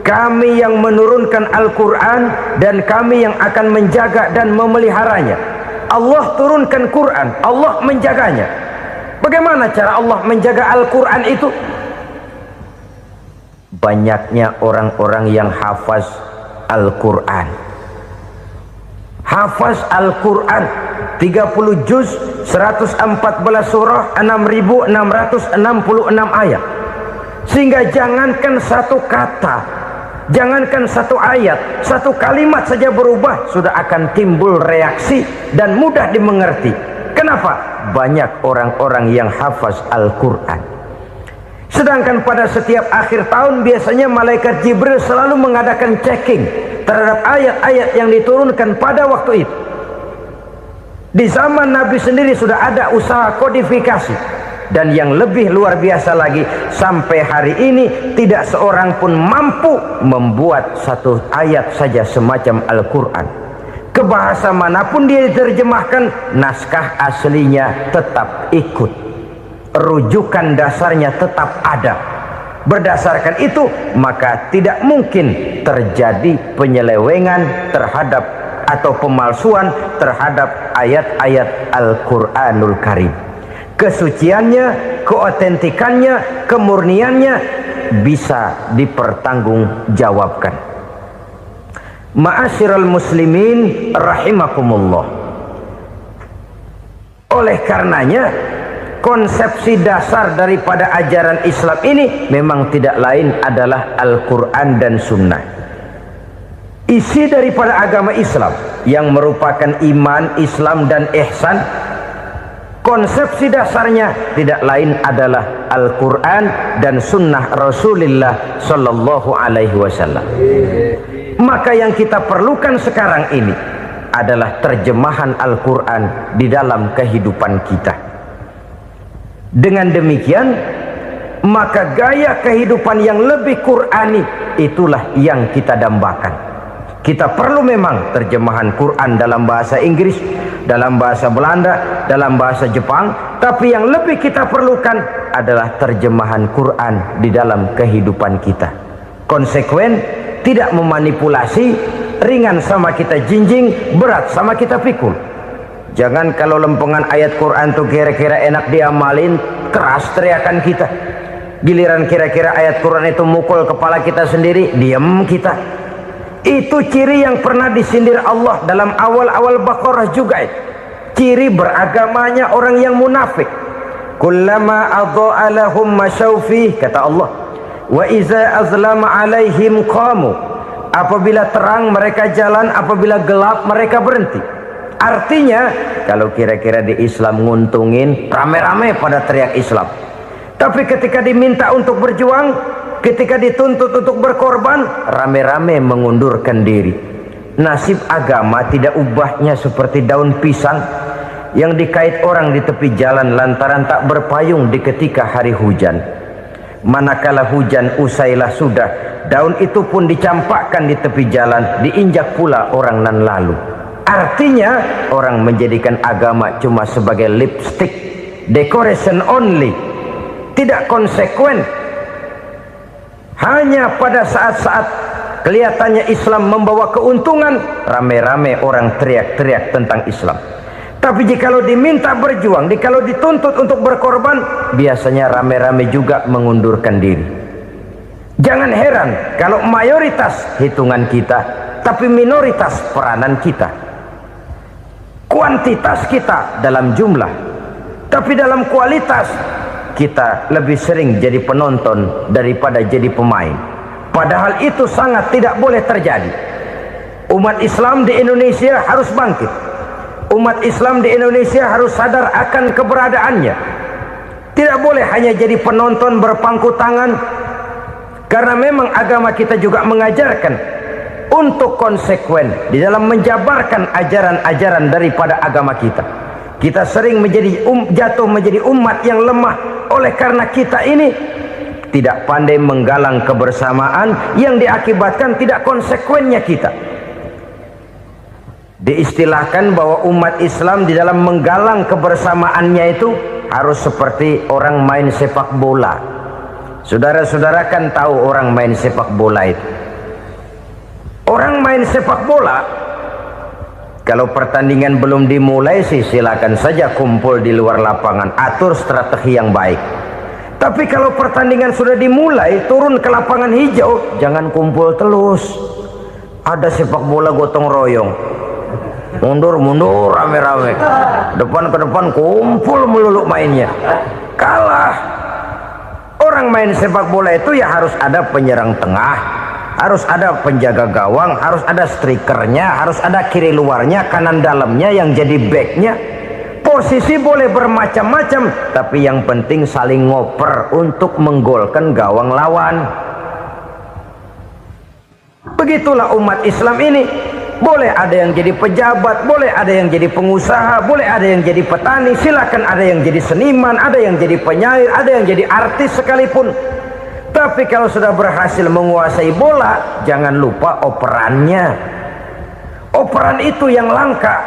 Kami yang menurunkan Al-Quran dan kami yang akan menjaga dan memeliharanya. Allah turunkan Quran, Allah menjaganya. Bagaimana cara Allah menjaga Al-Quran itu? Banyaknya orang-orang yang hafaz Al-Quran. Hafaz Al-Quran 30 juz, 114 surah, 6.666 ayat. Sehingga jangankan satu kata, jangankan satu ayat, satu kalimat saja berubah, sudah akan timbul reaksi dan mudah dimengerti. Kenapa? Banyak orang-orang yang hafaz Al-Quran. Sedangkan pada setiap akhir tahun biasanya malaikat Jibril selalu mengadakan checking terhadap ayat-ayat yang diturunkan pada waktu itu. Di zaman Nabi sendiri sudah ada usaha kodifikasi. Dan yang lebih luar biasa lagi, sampai hari ini tidak seorang pun mampu membuat satu ayat saja semacam Al-Quran. Ke bahasa manapun dia diterjemahkan, naskah aslinya tetap ikut, rujukan dasarnya tetap ada. Berdasarkan itu, maka tidak mungkin terjadi penyelewengan terhadap atau pemalsuan terhadap ayat-ayat Al-Quranul Karim. Kesuciannya, keotentikannya, kemurniannya bisa dipertanggungjawabkan. Ma'asyiral muslimin rahimakumullah. Oleh karenanya, konsepsi dasar daripada ajaran Islam ini memang tidak lain adalah Al-Quran dan Sunnah. Isi daripada agama Islam yang merupakan iman, Islam dan ihsan, konsepsi dasarnya tidak lain adalah Al-Quran dan Sunnah Rasulullah Sallallahu Alaihi Wasallam. Maka yang kita perlukan sekarang ini adalah terjemahan Al-Quran di dalam kehidupan kita. Dengan demikian, maka gaya kehidupan yang lebih Qurani itulah yang kita dambakan. Kita perlu memang terjemahan Quran dalam bahasa Inggris, dalam bahasa Belanda, dalam bahasa Jepang, tapi yang lebih kita perlukan adalah terjemahan Quran di dalam kehidupan kita. Konsekuen, tidak memanipulasi, ringan sama kita jinjing, berat sama kita pikul. Jangan kalau lempengan ayat Quran tuh kira-kira enak diamalin, keras teriakan kita. Giliran kira-kira ayat Quran itu mukul kepala kita sendiri, diam kita. Itu ciri yang pernah disindir Allah dalam awal-awal Baqarah juga. Ciri beragamanya orang yang munafik. Kullama adha'a lahum masyawfih, kata Allah. Wa iza azlama alaihim qamu. Apabila terang mereka jalan, apabila gelap mereka berhenti. Artinya, kalau kira-kira di Islam nguntungin, rame-rame pada teriak Islam. Tapi ketika diminta untuk berjuang, ketika dituntut untuk berkorban, rame-rame mengundurkan diri. Nasib agama tidak ubahnya seperti daun pisang yang dikait orang di tepi jalan lantaran tak berpayung di ketika hari hujan. Manakala hujan usailah sudah, daun itu pun dicampakkan di tepi jalan, diinjak pula orang nan lalu. Artinya, orang menjadikan agama cuma sebagai lipstick, decoration only, tidak konsekuen. Hanya pada saat-saat kelihatannya Islam membawa keuntungan, rame-rame orang teriak-teriak tentang Islam. Tapi jikalau diminta berjuang, jikalau dituntut untuk berkorban, biasanya rame-rame juga mengundurkan diri. Jangan heran kalau mayoritas hitungan kita, tapi minoritas peranan kita. Kuantitas kita dalam jumlah, tapi dalam kualitas kita lebih sering jadi penonton daripada jadi pemain. Padahal itu sangat tidak boleh terjadi. Umat Islam di Indonesia harus bangkit. Umat Islam di Indonesia harus sadar akan keberadaannya. Tidak boleh hanya jadi penonton berpangku tangan, karena memang agama kita juga mengajarkan untuk konsekuen di dalam menjabarkan ajaran-ajaran daripada agama kita. Kita sering jatuh menjadi umat yang lemah oleh karena kita ini tidak pandai menggalang kebersamaan yang diakibatkan tidak konsekuennya kita. Diistilahkan bahwa umat Islam di dalam menggalang kebersamaannya itu harus seperti orang main sepak bola. Saudara-saudara kan tahu orang main sepak bola itu. Orang main sepak bola, kalau pertandingan belum dimulai sih silakan saja kumpul di luar lapangan, atur strategi yang baik. Tapi kalau pertandingan sudah dimulai, turun ke lapangan hijau, jangan kumpul terus. Ada sepak bola gotong royong, mundur-mundur rame-rame, depan ke depan kumpul melulu mainnya. Kalah. Orang main sepak bola itu ya harus ada penyerang tengah, harus ada penjaga gawang, harus ada strikernya, harus ada kiri luarnya, kanan dalamnya yang jadi backnya. Posisi boleh bermacam-macam, tapi yang penting saling ngoper untuk menggolkan gawang lawan. Begitulah umat Islam ini. Boleh ada yang jadi pejabat, boleh ada yang jadi pengusaha, boleh ada yang jadi petani, silakan ada yang jadi seniman, ada yang jadi penyair, ada yang jadi artis sekalipun. Tapi kalau sudah berhasil menguasai bola, jangan lupa operannya. Operan itu yang langka.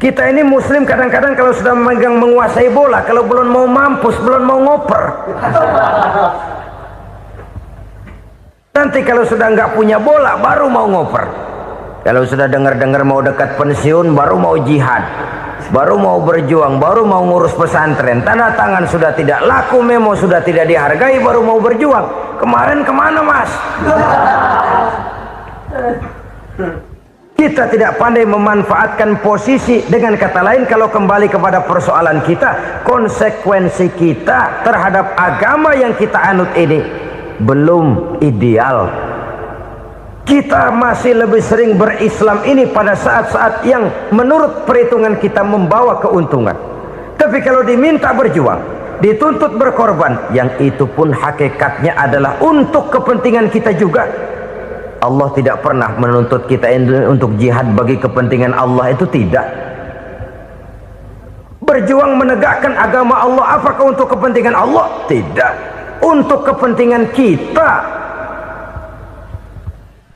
Kita ini muslim kadang-kadang kalau sudah memegang menguasai bola, kalau belum mau mampus, belum mau ngoper. Nanti kalau sudah nggak punya bola, baru mau ngoper. Kalau sudah dengar-dengar mau dekat pensiun, baru mau jihad, baru mau berjuang, baru mau ngurus pesantren. Tanda tangan sudah tidak laku, memo sudah tidak dihargai, baru mau berjuang. Kemarin kemana, Mas? Kita tidak pandai memanfaatkan posisi. Dengan kata lain, kalau kembali kepada persoalan kita, konsekuensi kita terhadap agama yang kita anut ini belum ideal. Kita masih lebih sering berislam ini pada saat-saat yang menurut perhitungan kita membawa keuntungan. Tapi kalau diminta berjuang, dituntut berkorban, yang itu pun hakikatnya adalah untuk kepentingan kita juga. Allah tidak pernah menuntut kita untuk jihad bagi kepentingan Allah, itu tidak. Berjuang menegakkan agama Allah, apakah untuk kepentingan Allah? Tidak. Untuk kepentingan kita.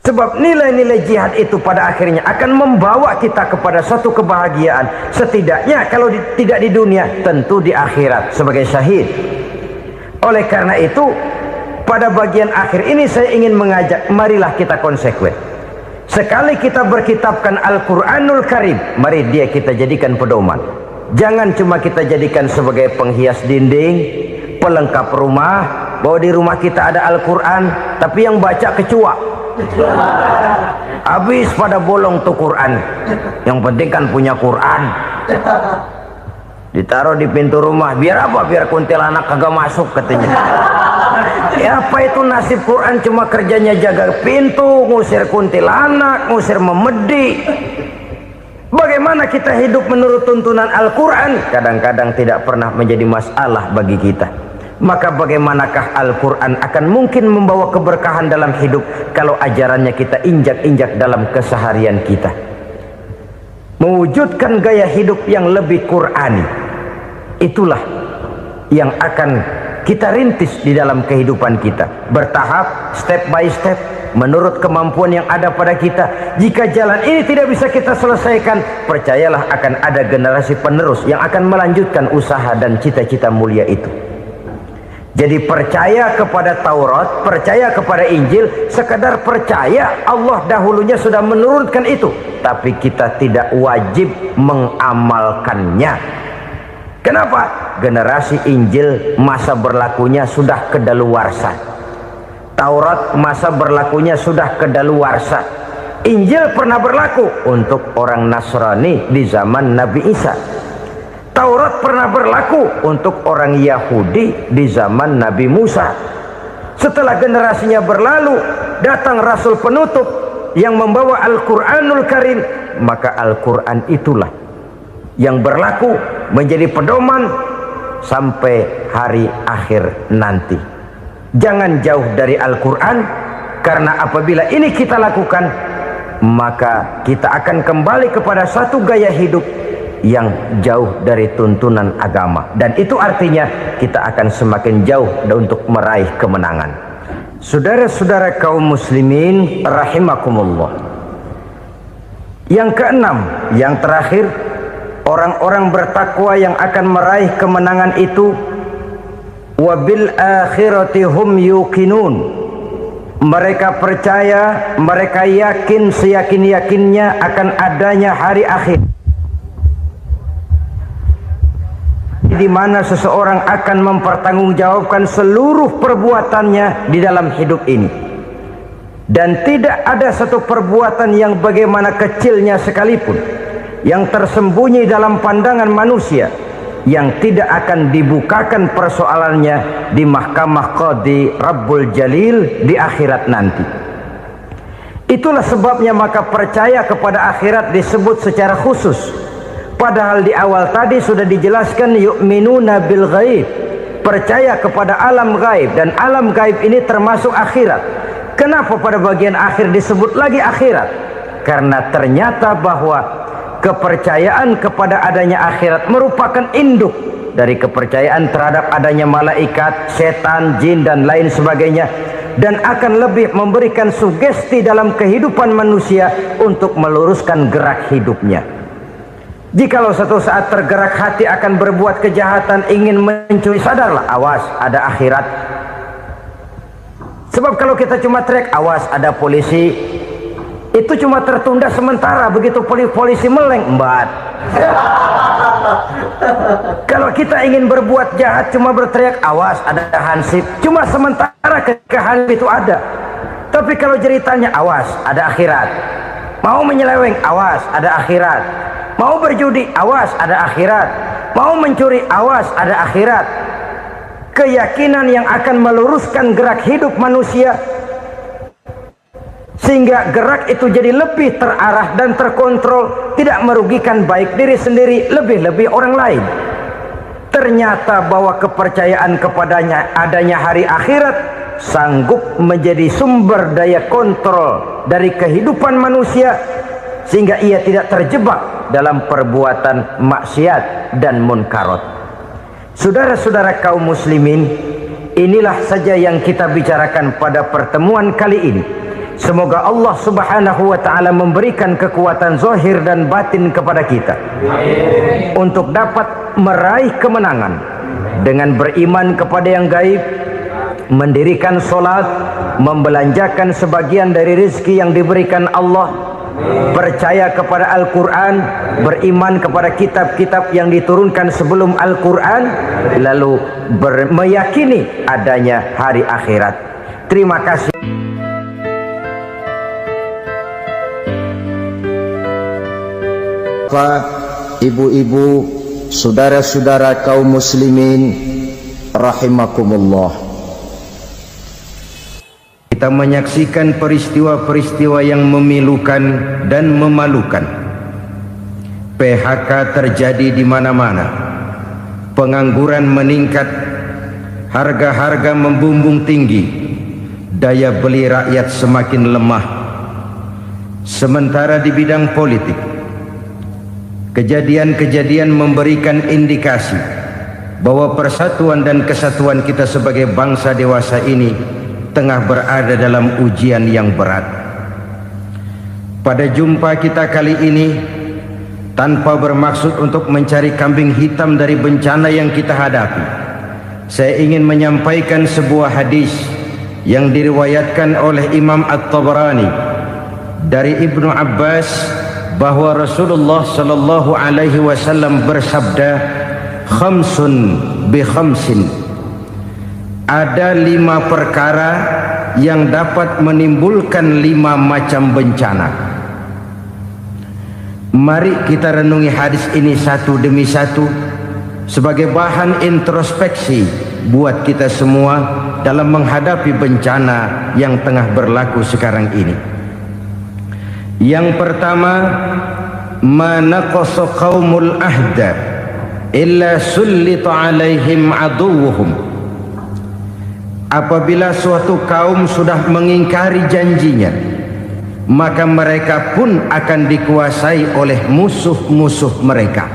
Sebab nilai-nilai jihad itu pada akhirnya akan membawa kita kepada satu kebahagiaan. Setidaknya kalau tidak di dunia, tentu di akhirat sebagai syahid. Oleh karena itu, pada bagian akhir ini saya ingin mengajak, marilah kita konsekuen. Sekali kita berkitabkan Al-Quranul Karim, mari dia kita jadikan pedoman. Jangan cuma kita jadikan sebagai penghias dinding, pelengkap rumah, bahwa di rumah kita ada Al-Quran, tapi yang baca kecoa. Habis pada bolong tuh Quran. Yang penting kan punya Quran. Ditaruh di pintu rumah, biar apa? Biar kuntilanak kagak masuk katanya. Ya apa itu nasib Quran, cuma kerjanya jaga pintu, ngusir kuntilanak, ngusir memedi. Bagaimana kita hidup menurut tuntunan Al-Quran? Kadang-kadang tidak pernah menjadi masalah bagi kita. Maka bagaimanakah Al-Quran akan mungkin membawa keberkahan dalam hidup kalau ajarannya kita injak-injak dalam keseharian kita? Mewujudkan gaya hidup yang lebih Qurani, itulah yang akan kita rintis di dalam kehidupan kita, bertahap, step by step, menurut kemampuan yang ada pada kita. Jika jalan ini tidak bisa kita selesaikan, percayalah akan ada generasi penerus yang akan melanjutkan usaha dan cita-cita mulia itu. Jadi percaya kepada Taurat, percaya kepada Injil, sekedar percaya Allah dahulunya sudah menurunkan itu, tapi kita tidak wajib mengamalkannya. Kenapa? Generasi Injil masa berlakunya sudah kedaluwarsa. Taurat masa berlakunya sudah kedaluwarsa. Injil pernah berlaku untuk orang Nasrani di zaman Nabi Isa. Taurat pernah berlaku untuk orang Yahudi di zaman Nabi Musa. Setelah generasinya berlalu, datang Rasul penutup yang membawa Al-Quranul Karim. Maka Al-Quran itulah yang berlaku menjadi pedoman sampai hari akhir nanti. Jangan jauh dari Al-Quran, karena apabila ini kita lakukan, maka kita akan kembali kepada satu gaya hidup yang jauh dari tuntunan agama, dan itu artinya kita akan semakin jauh untuk meraih kemenangan. Saudara-saudara kaum muslimin rahimakumullah, yang keenam, yang terakhir, orang-orang bertakwa yang akan meraih kemenangan itu, wabil akhirati hum yuqinun, mereka percaya, mereka yakin seyakin-yakinnya akan adanya hari akhir, di mana seseorang akan mempertanggungjawabkan seluruh perbuatannya di dalam hidup ini, dan tidak ada satu perbuatan yang bagaimana kecilnya sekalipun yang tersembunyi dalam pandangan manusia yang tidak akan dibukakan persoalannya di mahkamah Qadi Rabbul Jalil di akhirat nanti. Itulah sebabnya maka percaya kepada akhirat disebut secara khusus. Padahal di awal tadi sudah dijelaskan yu'minuna bil ghaib, percaya kepada alam gaib, dan alam gaib ini termasuk akhirat. Kenapa pada bagian akhir disebut lagi akhirat? karena ternyata bahwa kepercayaan kepada adanya akhirat merupakan induk dari kepercayaan terhadap adanya malaikat, setan, jin dan lain sebagainya, dan akan lebih memberikan sugesti dalam kehidupan manusia untuk meluruskan gerak hidupnya. Jikalau satu saat tergerak hati akan berbuat kejahatan, ingin mencuri, sadarlah, awas ada akhirat. Sebab kalau kita cuma teriak awas ada polisi, itu cuma tertunda sementara, begitu polisi meleng embat. Kalau kita ingin berbuat jahat cuma berteriak awas ada hansip, cuma sementara ketika hansip itu ada. Tapi kalau ceritanya awas ada akhirat, mau menyeleweng awas ada akhirat, mau berjudi awas ada akhirat, mau mencuri awas ada akhirat. Keyakinan yang akan meluruskan gerak hidup manusia sehingga gerak itu jadi lebih terarah dan terkontrol, tidak merugikan baik diri sendiri, lebih-lebih orang lain. Ternyata bahwa kepercayaan kepadanya adanya hari akhirat sanggup menjadi sumber daya kontrol dari kehidupan manusia, sehingga ia tidak terjebak dalam perbuatan maksiat dan munkarat. Saudara-saudara kaum muslimin, inilah saja yang kita bicarakan pada pertemuan kali ini. Semoga Allah subhanahu wa ta'ala memberikan kekuatan zahir dan batin kepada kita untuk dapat meraih kemenangan dengan beriman kepada yang gaib, mendirikan solat, membelanjakan sebagian dari rezeki yang diberikan Allah, percaya kepada Al-Quran, beriman kepada kitab-kitab yang diturunkan sebelum Al-Quran, lalu meyakini adanya hari akhirat. Terima kasih. Ibu-ibu, saudara-saudara kaum muslimin rahimakumullah, kita menyaksikan peristiwa-peristiwa yang memilukan dan memalukan. PHK terjadi di mana-mana, pengangguran meningkat, harga-harga membumbung tinggi, daya beli rakyat semakin lemah. Sementara di bidang politik, kejadian-kejadian memberikan indikasi bahwa persatuan dan kesatuan kita sebagai bangsa dewasa ini tengah berada dalam ujian yang berat. Pada jumpa kita kali ini, tanpa bermaksud untuk mencari kambing hitam dari bencana yang kita hadapi, saya ingin menyampaikan sebuah hadis yang diriwayatkan oleh Imam At-Tabarani dari Ibnu Abbas, bahwa Rasulullah sallallahu alaihi wasallam bersabda, khamsun bi khamsin, ada 5 perkara yang dapat menimbulkan 5 macam bencana. Mari kita renungi hadis ini satu demi satu sebagai bahan introspeksi buat kita semua dalam menghadapi bencana yang tengah berlaku sekarang ini. Yang pertama, manaqasa qaumul ahda illa sullita alaihim aduwwuhum. Apabila suatu kaum sudah mengingkari janjinya, maka mereka pun akan dikuasai oleh musuh-musuh mereka.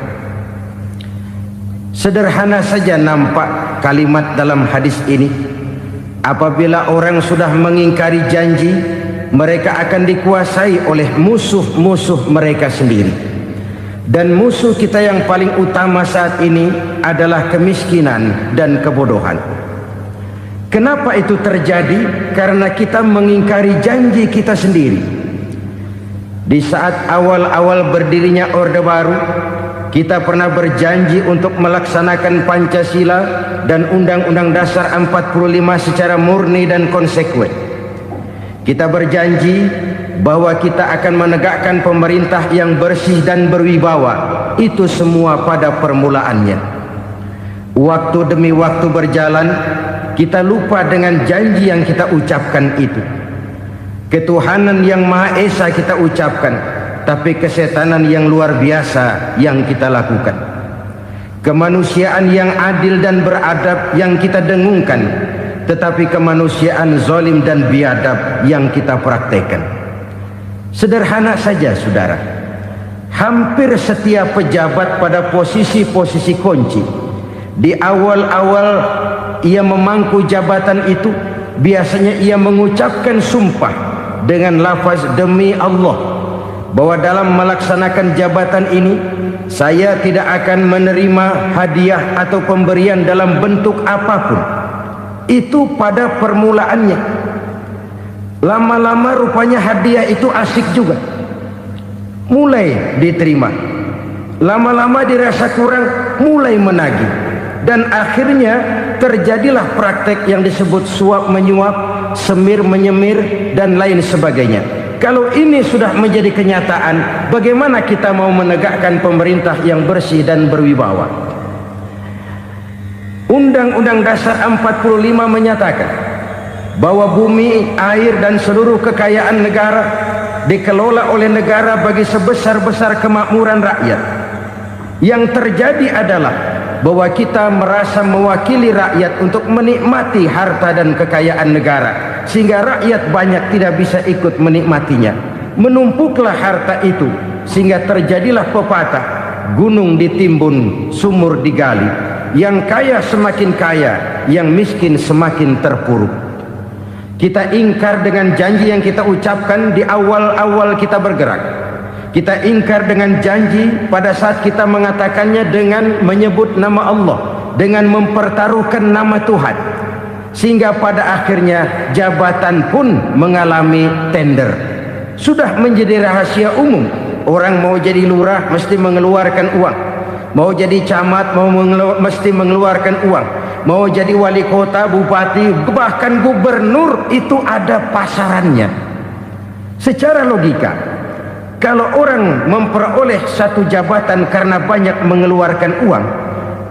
Sederhana saja nampak kalimat dalam hadis ini. Apabila orang sudah mengingkari janji, mereka akan dikuasai oleh musuh-musuh mereka sendiri. Dan musuh kita yang paling utama saat ini adalah kemiskinan dan kebodohan. Kenapa itu terjadi? Karena kita mengingkari janji kita sendiri. Di saat awal-awal berdirinya Orde Baru, kita pernah berjanji untuk melaksanakan Pancasila dan Undang-Undang Dasar 45 secara murni dan konsekuen. Kita berjanji bahwa kita akan menegakkan pemerintah yang bersih dan berwibawa. Itu semua pada permulaannya. Waktu demi waktu berjalan, kita lupa dengan janji yang kita ucapkan itu. Ketuhanan yang Maha Esa kita ucapkan, tapi kesetanan yang luar biasa yang kita lakukan. Kemanusiaan yang adil dan beradab yang kita dengungkan, tetapi kemanusiaan zalim dan biadab yang kita praktekkan. Sederhana saja saudara, hampir setiap pejabat pada posisi-posisi kunci, di awal-awal ia memangku jabatan itu, biasanya ia mengucapkan sumpah dengan lafaz demi Allah, bahwa dalam melaksanakan jabatan ini saya tidak akan menerima hadiah atau pemberian dalam bentuk apapun. Itu pada permulaannya. Lama-lama rupanya hadiah itu asik juga, mulai diterima. Lama-lama dirasa kurang, mulai menagih. Dan akhirnya terjadilah praktek yang disebut suap menyuap, semir menyemir, dan lain sebagainya. Kalau ini sudah menjadi kenyataan, bagaimana kita mau menegakkan pemerintah yang bersih dan berwibawa? Undang-Undang Dasar 45 menyatakan bahwa bumi, air, dan seluruh kekayaan negara dikelola oleh negara bagi sebesar-besar kemakmuran rakyat. Yang terjadi adalah bahwa kita merasa mewakili rakyat untuk menikmati harta dan kekayaan negara, sehingga rakyat banyak tidak bisa ikut menikmatinya. Menumpuklah harta itu sehingga terjadilah pepatah, gunung ditimbun, sumur digali. Yang kaya semakin kaya, yang miskin semakin terpuruk. Kita ingkar dengan janji yang kita ucapkan di awal-awal kita bergerak. Kita ingkar dengan janji pada saat kita mengatakannya dengan menyebut nama Allah, dengan mempertaruhkan nama Tuhan. Sehingga pada akhirnya jabatan pun mengalami tender. Sudah menjadi rahasia umum. Orang mau jadi lurah mesti mengeluarkan uang. Mau jadi camat mesti mengeluarkan uang. Mau jadi wali kota, bupati, bahkan gubernur, itu ada pasarannya. Secara logika, kalau orang memperoleh satu jabatan karena banyak mengeluarkan uang,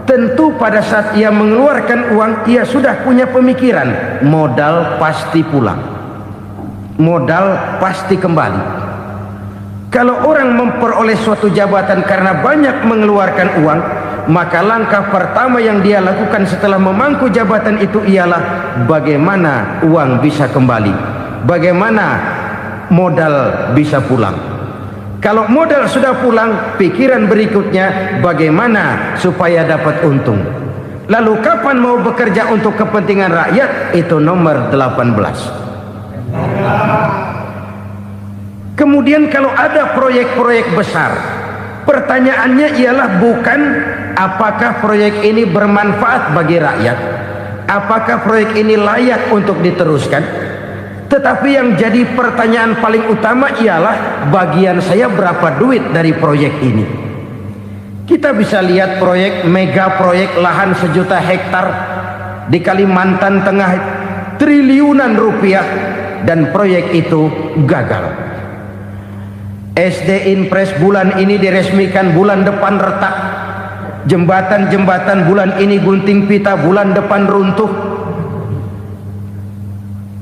tentu pada saat ia mengeluarkan uang, ia sudah punya pemikiran, modal pasti pulang, modal pasti kembali. Kalau orang memperoleh suatu jabatan karena banyak mengeluarkan uang, maka langkah pertama yang dia lakukan setelah memangku jabatan itu ialah bagaimana uang bisa kembali, bagaimana modal bisa pulang. Kalau modal sudah pulang, pikiran berikutnya bagaimana supaya dapat untung. Lalu kapan mau bekerja untuk kepentingan rakyat? Itu nomor 18. Kemudian kalau ada proyek-proyek besar, pertanyaannya ialah bukan apakah proyek ini bermanfaat bagi rakyat, apakah proyek ini layak untuk diteruskan, tetapi yang jadi pertanyaan paling utama ialah bagian saya berapa duit dari proyek ini. Kita bisa lihat proyek, mega proyek lahan 1 juta hektar di Kalimantan Tengah, triliunan rupiah, dan proyek itu gagal. SD Impres bulan ini diresmikan, bulan depan retak. Jembatan-jembatan bulan ini gunting pita, bulan depan runtuh.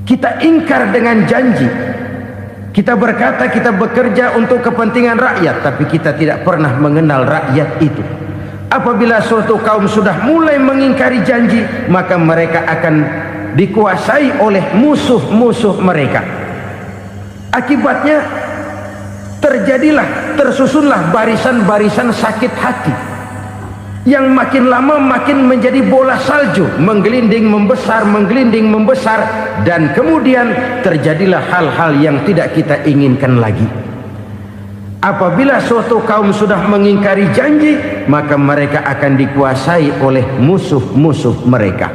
Kita ingkar dengan janji. Kita berkata kita bekerja untuk kepentingan rakyat, tapi kita tidak pernah mengenal rakyat itu. Apabila suatu kaum sudah mulai mengingkari janji, maka mereka akan dikuasai oleh musuh-musuh mereka. Akibatnya tersusunlah barisan-barisan sakit hati yang makin lama makin menjadi bola salju, menggelinding membesar, dan kemudian terjadilah hal-hal yang tidak kita inginkan lagi. Apabila suatu kaum sudah mengingkari janji, maka mereka akan dikuasai oleh musuh-musuh mereka.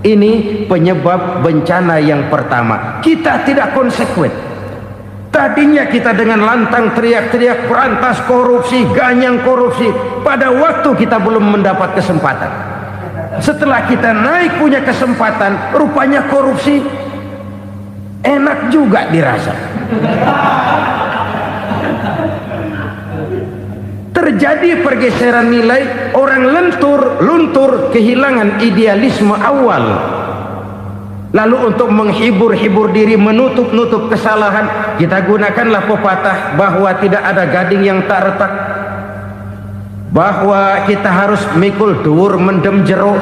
Ini penyebab bencana yang pertama. Kita tidak konsekuen. Tadinya kita dengan lantang teriak-teriak berantas korupsi, ganyang korupsi. Pada waktu kita belum mendapat kesempatan. Setelah kita naik punya kesempatan, rupanya korupsi enak juga dirasa. Terjadi pergeseran nilai, orang luntur, kehilangan idealisme awal. Lalu untuk menghibur diri, menutup kesalahan, kita gunakanlah pepatah bahwa tidak ada gading yang tak retak, bahwa kita harus mikul dhuwur mendem jero.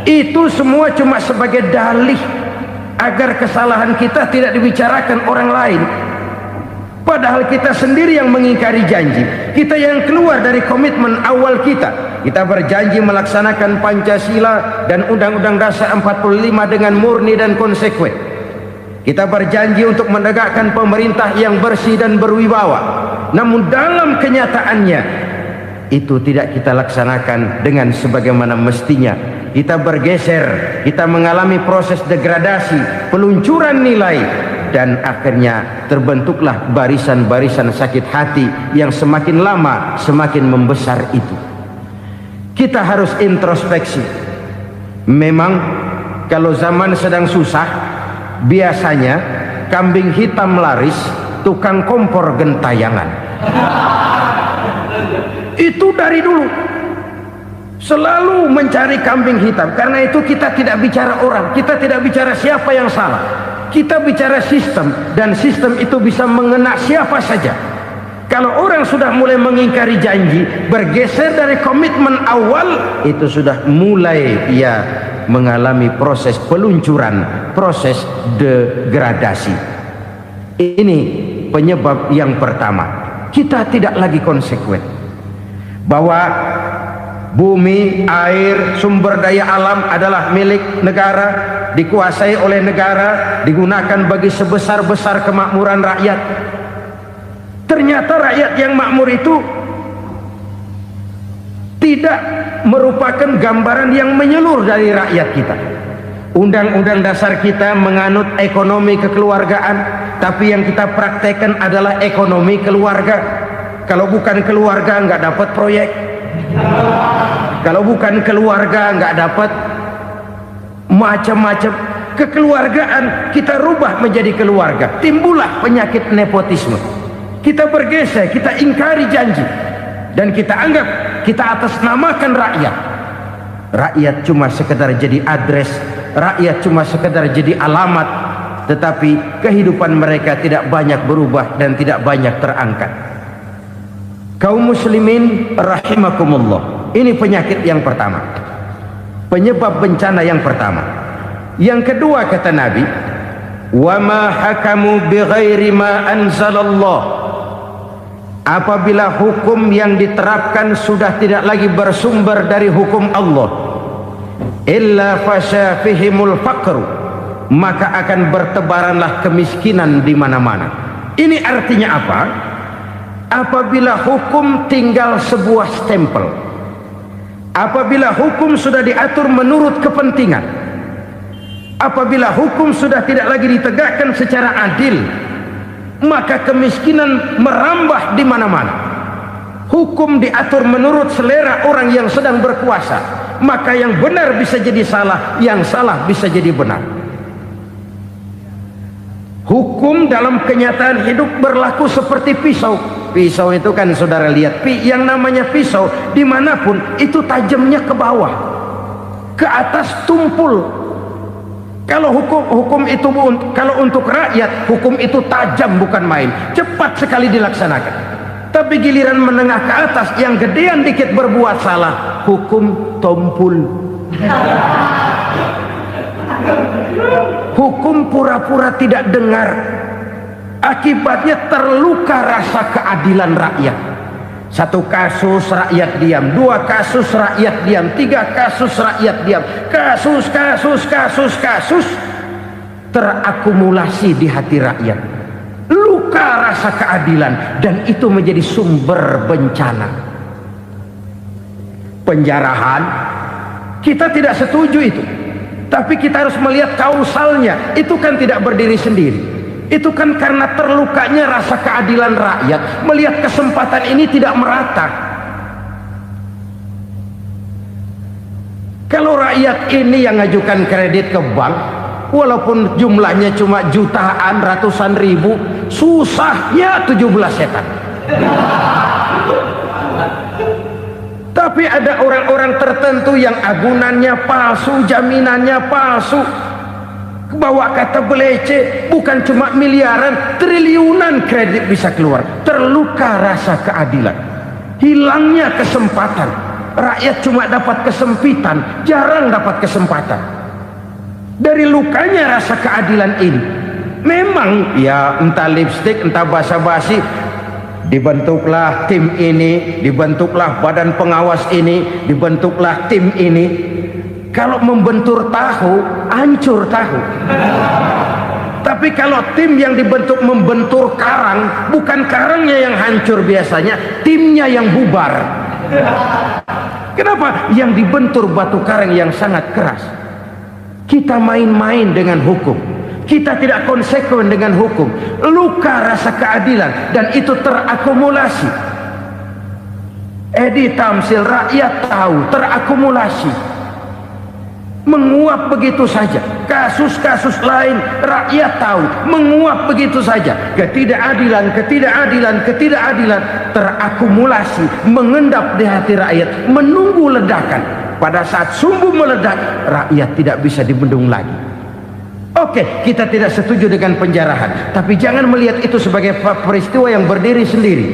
Itu semua cuma sebagai dalih agar kesalahan kita tidak dibicarakan orang lain. Padahal kita sendiri yang mengingkari janji. Kita yang keluar dari komitmen awal kita. Kita berjanji melaksanakan Pancasila dan Undang-Undang Dasar 45 dengan murni dan konsekuen. Kita berjanji untuk menegakkan pemerintah yang bersih dan berwibawa. Namun dalam kenyataannya itu tidak kita laksanakan dengan sebagaimana mestinya. Kita bergeser, kita mengalami proses degradasi, peluncuran nilai, dan akhirnya terbentuklah barisan-barisan sakit hati yang semakin lama semakin membesar itu. Kita harus introspeksi. Memang kalau zaman sedang susah, biasanya kambing hitam laris, tukang kompor gentayangan. Itu dari dulu selalu mencari kambing hitam. Karena itu kita tidak bicara orang, kita tidak bicara siapa yang salah, kita bicara sistem, dan sistem itu bisa mengena siapa saja. Kalau orang sudah mulai mengingkari janji, bergeser dari komitmen awal, itu sudah mulai ia mengalami proses peluncuran, proses degradasi. Ini penyebab yang pertama. Kita tidak lagi konsekuen bahwa bumi, air, sumber daya alam adalah milik negara, dikuasai oleh negara, digunakan bagi sebesar-besar kemakmuran rakyat. Ternyata rakyat yang makmur itu tidak merupakan gambaran yang menyeluruh dari rakyat kita. Undang-undang dasar kita menganut ekonomi kekeluargaan, tapi yang kita praktekkan adalah ekonomi keluarga. Kalau bukan keluarga nggak dapat proyek. Kalau bukan keluarga nggak dapat macam-macam. Kekeluargaan kita rubah menjadi keluarga, timbullah penyakit nepotisme. Kita bergeser, kita ingkari janji, dan kita anggap kita atasnamakan rakyat. Rakyat cuma sekedar jadi address, rakyat cuma sekedar jadi alamat, tetapi kehidupan mereka tidak banyak berubah dan tidak banyak terangkat. Kaum muslimin rahimakumullah, ini penyakit yang pertama, penyebab bencana yang pertama. Yang kedua kata Nabi, wa ma hakamu bighairi ma anzalallah. Apabila hukum yang diterapkan sudah tidak lagi bersumber dari hukum Allah, illa fasha fihimul faqru, maka akan bertebaranlah kemiskinan di mana-mana. Ini artinya apa? Apabila hukum tinggal sebuah stempel, apabila hukum sudah diatur menurut kepentingan, apabila hukum sudah tidak lagi ditegakkan secara adil, maka kemiskinan merambah di mana-mana. Hukum diatur menurut selera orang yang sedang berkuasa, maka yang benar bisa jadi salah, yang salah bisa jadi benar. Hukum dalam kenyataan hidup berlaku seperti pisau. Pisau itu kan saudara lihat, yang namanya pisau dimanapun itu tajamnya ke bawah, ke atas tumpul. Kalau hukum itu, kalau untuk rakyat, hukum itu tajam bukan main, cepat sekali dilaksanakan. Tapi giliran menengah ke atas, yang gedean dikit berbuat salah, hukum tumpul. Hukum pura-pura tidak dengar. Akibatnya terluka rasa keadilan rakyat. Satu kasus rakyat diam, dua kasus rakyat diam, tiga kasus rakyat diam, kasus terakumulasi di hati rakyat. Luka rasa keadilan, dan itu menjadi sumber bencana. Penjarahan, kita tidak setuju itu, tapi kita harus melihat kausalnya. Itu kan tidak berdiri sendiri. Itu kan karena terlukanya rasa keadilan rakyat, melihat kesempatan ini tidak merata. Kalau rakyat ini yang ngajukan kredit ke bank, walaupun jumlahnya cuma jutaan, ratusan ribu, susahnya 17 setan. Tapi ada orang-orang tertentu yang agunannya palsu, jaminannya palsu, bawa kata belece, bukan cuma miliaran, triliunan kredit bisa keluar. Terluka rasa keadilan, hilangnya kesempatan. Rakyat cuma dapat kesempitan, jarang dapat kesempatan. Dari lukanya rasa keadilan ini. Memang ya entah lipstick, entah basa-basi, dibentuklah tim ini, dibentuklah badan pengawas ini, dibentuklah tim ini. Kalau membentur tahu, hancur tahu. Tapi kalau tim yang dibentuk membentur karang, bukan karangnya yang hancur biasanya, timnya yang bubar. Kenapa? Yang dibentur batu karang yang sangat keras. Kita main-main dengan hukum, kita tidak konsekuen dengan hukum. Luka rasa keadilan, dan itu terakumulasi. Edi Tamsil, rakyat tahu, terakumulasi, menguap begitu saja. Kasus-kasus lain rakyat tahu, menguap begitu saja. Ketidakadilan terakumulasi, mengendap di hati rakyat, menunggu ledakan. Pada saat sumbu meledak, rakyat tidak bisa dibendung lagi. Oke, kita tidak setuju dengan penjarahan, tapi jangan melihat itu sebagai peristiwa yang berdiri sendiri.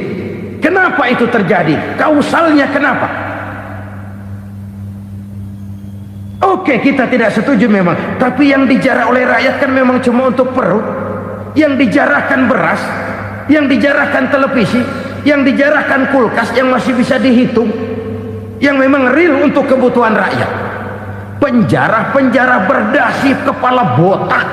Kenapa itu terjadi? Kausalnya kenapa? Oke, kita tidak setuju memang, tapi yang dijarah oleh rakyat kan memang cuma untuk perut. Yang dijarahkan beras, yang dijarahkan televisi, yang dijarahkan kulkas yang masih bisa dihitung, yang memang real untuk kebutuhan rakyat. Penjara berdasi kepala botak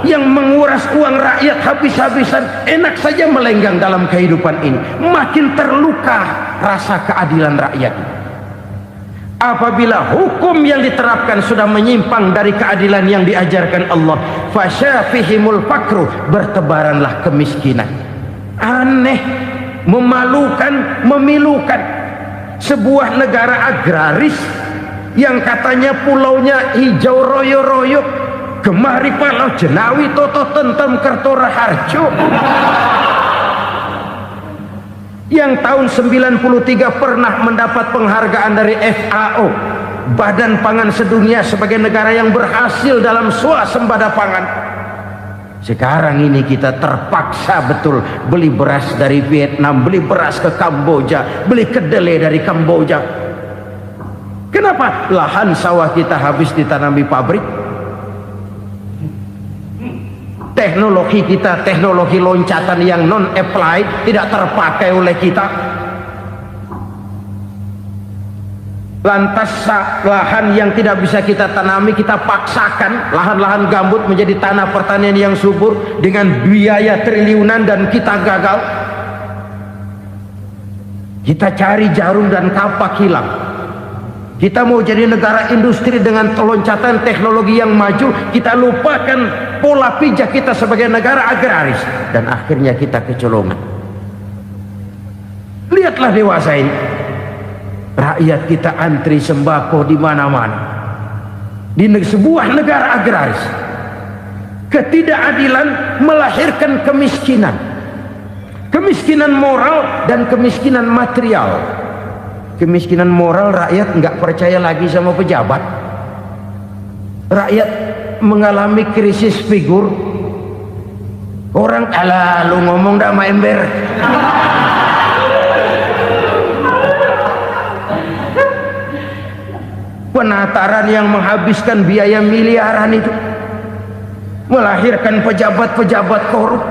yang menguras uang rakyat habis-habisan, enak saja melenggang dalam kehidupan ini. Makin terluka rasa keadilan rakyat. Apabila hukum yang diterapkan sudah menyimpang dari keadilan yang diajarkan Allah, fasyafihimul fakru, bertebaranlah kemiskinan. Aneh, memalukan, memilukan. Sebuah negara agraris yang katanya pulaunya hijau royo-royo, Gemari Palau Jenawi Toto Tentem Kertora Harjo, yang tahun 93 pernah mendapat penghargaan dari FAO, Badan Pangan Sedunia, sebagai negara yang berhasil dalam swasembada pangan. Sekarang ini kita terpaksa betul beli beras dari Vietnam, beli beras ke Kamboja, beli kedelai dari Kamboja. Kenapa? Lahan sawah kita habis ditanami pabrik. Teknologi kita, teknologi loncatan yang non-applied, tidak terpakai oleh kita. Lantas lahan yang tidak bisa kita tanami, kita paksakan lahan-lahan gambut menjadi tanah pertanian yang subur dengan biaya triliunan, dan kita gagal. Kita cari jarum dan kapak hilang. Kita mau jadi negara industri dengan loncatan teknologi yang maju, kita lupakan pola pijak kita sebagai negara agraris, dan akhirnya kita kecolongan. Lihatlah dewasa ini, rakyat kita antri sembako di mana-mana. Di sebuah negara agraris, ketidakadilan melahirkan kemiskinan, kemiskinan moral dan kemiskinan material. Kemiskinan moral, rakyat nggak percaya lagi sama pejabat. Rakyat mengalami krisis figur. Orang, alah lu ngomong dah sama ember. Penataran yang menghabiskan biaya miliaran itu melahirkan pejabat-pejabat korup.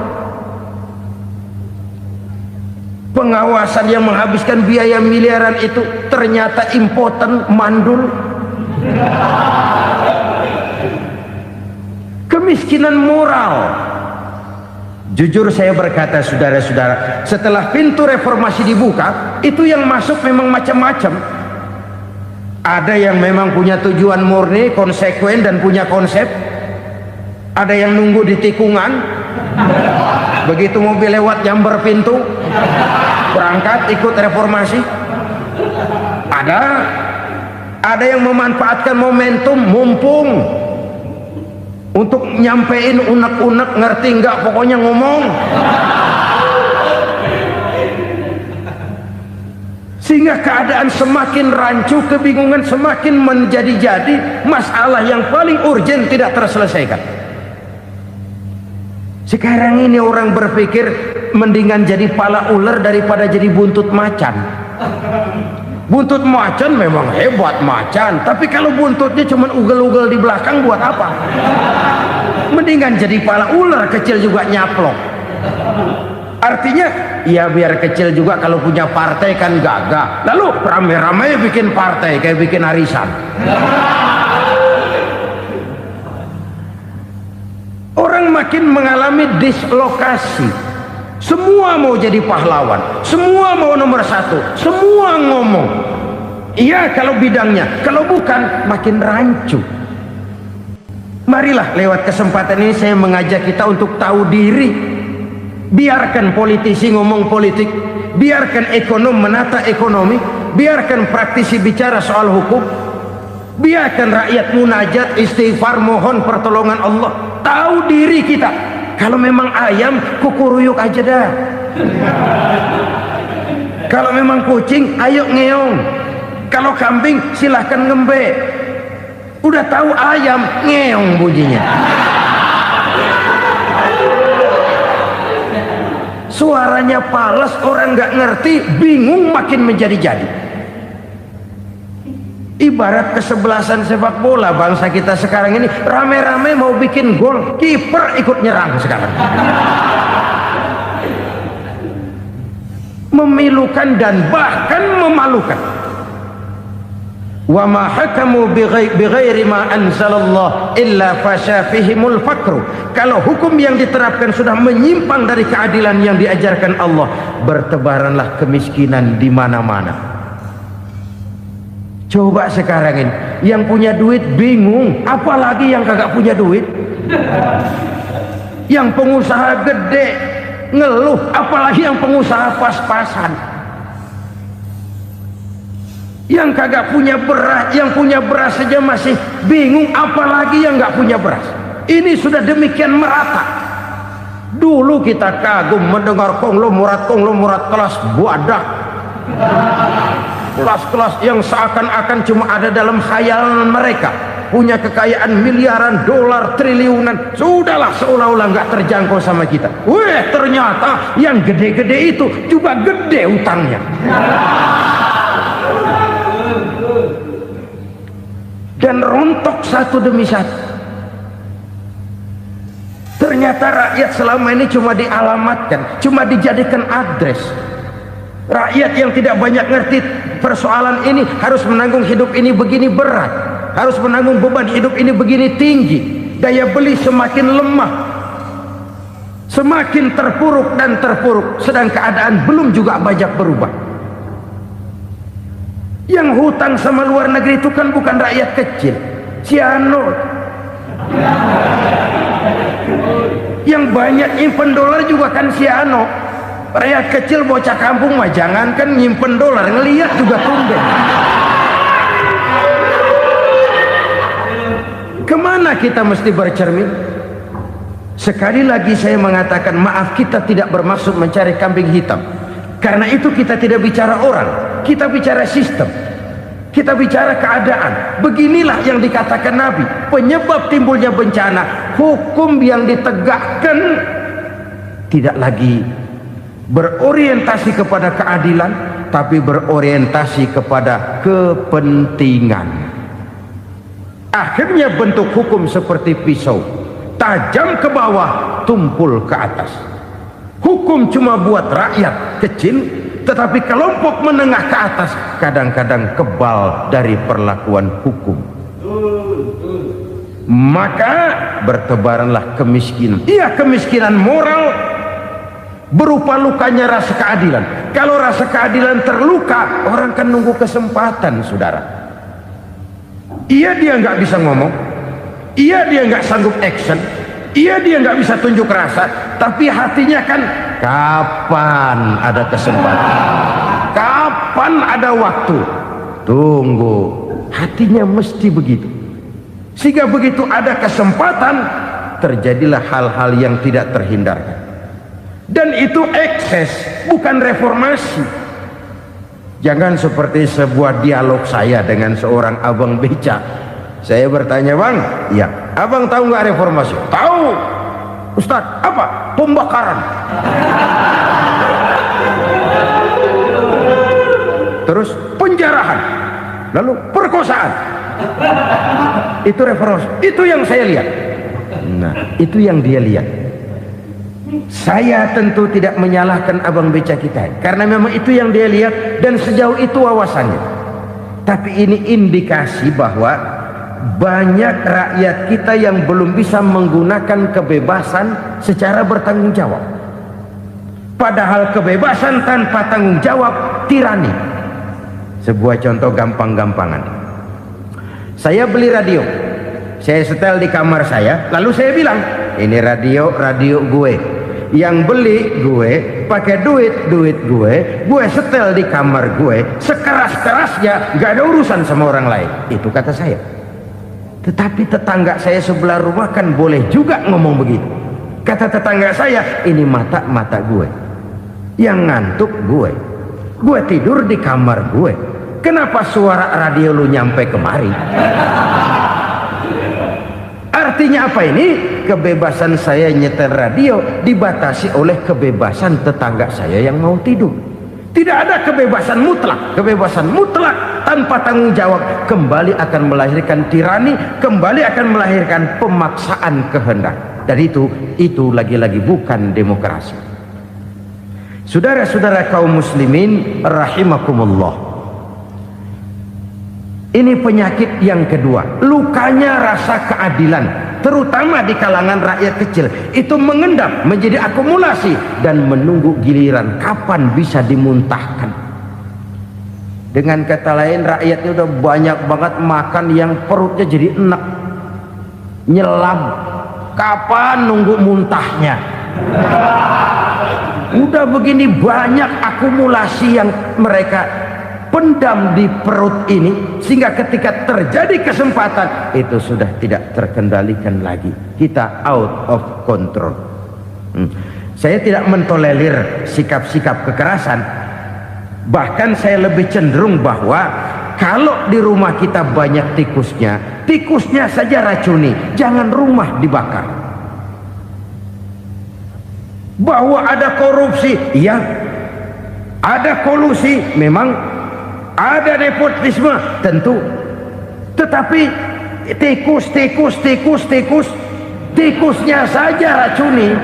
Pengawasan yang menghabiskan biaya miliaran itu ternyata impoten, mandul. Kemiskinan moral. Jujur saya berkata, saudara-saudara, setelah pintu reformasi dibuka, itu yang masuk memang macam-macam. Ada yang memang punya tujuan murni, konsekuen, dan punya konsep. Ada yang nunggu di tikungan, begitu mobil lewat nyamber pintu, berangkat ikut reformasi. Ada yang memanfaatkan momentum, mumpung, untuk nyampein unek-unek, ngerti nggak, pokoknya ngomong. Sehingga keadaan semakin rancu, kebingungan semakin menjadi-jadi, masalah yang paling urgen tidak terselesaikan. Sekarang ini orang berpikir mendingan jadi pala ular daripada jadi buntut macan. Buntut macan memang hebat macan, tapi kalau buntutnya cuma ugel-ugel di belakang buat apa? Mendingan jadi pala ular kecil juga nyaplok. Artinya ya biar kecil juga kalau punya partai kan gagah. Lalu rame-rame bikin partai kayak bikin arisan. Orang makin mengalami dislokasi. Semua mau jadi pahlawan, semua mau nomor satu, semua ngomong iya kalau bidangnya, kalau bukan makin rancu. Marilah lewat kesempatan ini saya mengajak kita untuk tahu diri. Biarkan politisi ngomong politik, biarkan ekonom menata ekonomi, biarkan praktisi bicara soal hukum, biarkan rakyat munajat, istighfar, mohon pertolongan Allah. Tahu diri kita. Kalau memang ayam, kukuruyuk aja dah. Kalau memang kucing, ayo ngeong. Kalau kambing, silahkan ngembe. Udah tahu ayam, ngeong bunyinya. Suaranya palas, orang nggak ngerti, bingung, makin menjadi-jadi. Ibarat kesebelasan sepak bola bangsa kita sekarang ini, rame-rame mau bikin gol, kiper ikut nyerang sekarang. Memilukan dan bahkan memalukan. Wa ma hakamu bighairi ma anzalallah illa fasyafihimul fakru. Kalau hukum yang diterapkan sudah menyimpang dari keadilan yang diajarkan Allah, bertebaranlah kemiskinan di mana-mana. Coba sekarang ini yang punya duit bingung, apalagi yang kagak punya duit. Yang pengusaha gede ngeluh, apalagi yang pengusaha pas-pasan. Yang kagak punya beras, yang punya beras saja masih bingung, apalagi yang nggak punya beras. Ini sudah demikian merata. Dulu kita kagum mendengar konglomerat kelas buadah, kelas-kelas yang seakan-akan cuma ada dalam khayalan mereka, punya kekayaan miliaran dolar, triliunan. Sudahlah, seolah-olah nggak terjangkau sama kita. Weh, ternyata yang gede-gede itu juga gede utangnya. Dan rontok satu demi satu. Ternyata rakyat selama ini cuma dialamatkan, cuma dijadikan address. Rakyat yang tidak banyak ngerti persoalan ini harus menanggung hidup ini begini berat, harus menanggung beban hidup ini begini tinggi, daya beli semakin lemah, semakin terpuruk dan terpuruk, sedang keadaan belum juga banyak berubah. Yang hutang sama luar negeri itu kan bukan rakyat kecil, Ciano. Yang banyak nyimpen dolar juga kan Ciano. Rakyat kecil bocah kampung mah jangankan nyimpen dolar, ngelihat juga tumben. Kemana kita mesti bercermin? Sekali lagi saya mengatakan maaf, kita tidak bermaksud mencari kambing hitam. Karena itu kita tidak bicara orang, kita bicara sistem, kita bicara keadaan. Beginilah yang dikatakan Nabi, penyebab timbulnya bencana, hukum yang ditegakkan tidak lagi berorientasi kepada keadilan, tapi berorientasi kepada kepentingan. Akhirnya bentuk hukum seperti pisau, tajam ke bawah, tumpul ke atas. Hukum cuma buat rakyat kecil, tetapi kelompok menengah ke atas kadang-kadang kebal dari perlakuan hukum. Maka bertebaranlah kemiskinan. Iya, kemiskinan moral berupa lukanya rasa keadilan. Kalau rasa keadilan terluka, orang kan nunggu kesempatan, saudara. Iya, dia nggak bisa ngomong, iya dia nggak sanggup action, iya dia nggak bisa tunjuk rasa, tapi hatinya kan kapan ada kesempatan, kapan ada waktu, tunggu. Hatinya mesti begitu, sehingga begitu ada kesempatan terjadilah hal-hal yang tidak terhindarkan. Dan itu ekses, bukan reformasi. Jangan seperti sebuah dialog saya dengan seorang abang beca. Saya bertanya, bang, ya, abang tahu nggak reformasi? Tahu, Ustaz. Apa? Pembakaran. terus penjarahan, lalu perkosaan. Itu reformasi, itu yang saya lihat. Nah, itu yang dia lihat. Saya tentu tidak menyalahkan abang beca kita, karena memang itu yang dia lihat dan sejauh itu wawasannya. Tapi ini indikasi bahwa banyak rakyat kita yang belum bisa menggunakan kebebasan secara bertanggung jawab. Padahal kebebasan tanpa tanggung jawab tirani. Sebuah contoh gampang-gampangan. Saya beli radio, saya setel di kamar saya, lalu saya bilang, ini radio gue. Yang beli gue, pakai duit gue setel di kamar gue, sekeras-kerasnya, gak ada urusan sama orang lain. Itu kata saya. Tetapi tetangga saya sebelah rumah kan boleh juga ngomong begitu. Kata tetangga saya, ini mata gue, yang ngantuk gue tidur di kamar gue, kenapa suara radio lu nyampe kemari? Artinya apa ini? Kebebasan saya nyetel radio dibatasi oleh kebebasan tetangga saya yang mau tidur. Tidak ada kebebasan mutlak. Kebebasan mutlak tanpa tanggung jawab kembali akan melahirkan tirani, kembali akan melahirkan pemaksaan kehendak. Dan itu lagi-lagi bukan demokrasi. Saudara-saudara kaum muslimin rahimakumullah, ini penyakit yang kedua, lukanya rasa keadilan, terutama di kalangan rakyat kecil. Itu mengendap menjadi akumulasi dan menunggu giliran kapan bisa dimuntahkan. Dengan kata lain, rakyatnya udah banyak banget makan yang perutnya jadi enak, nyelam. Kapan nunggu muntahnya? Udah begini banyak akumulasi yang mereka pendam di perut ini, sehingga ketika terjadi kesempatan itu sudah tidak terkendalikan lagi. Kita out of control. Saya tidak mentolerir sikap-sikap kekerasan. Bahkan saya lebih cenderung bahwa kalau di rumah kita banyak tikusnya saja racuni, jangan rumah dibakar. Bahwa ada korupsi, ya, ada kolusi, memang ada nepotisme, tentu. Tetapi tikusnya saja racuni,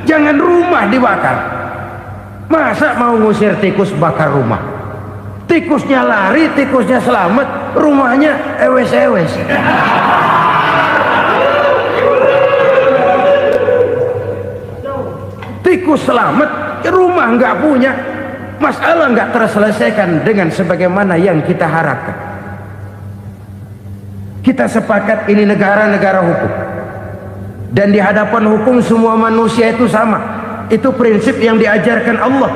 jangan rumah dibakar. Masa mau ngusir tikus bakar rumah? Tikusnya lari, tikusnya selamat, rumahnya ewes-ewes. Tikus selamat, rumah nggak punya, masalah nggak terselesaikan dengan sebagaimana yang kita harapkan. Kita sepakat ini negara hukum, dan di hadapan hukum semua manusia itu sama. Itu prinsip yang diajarkan Allah.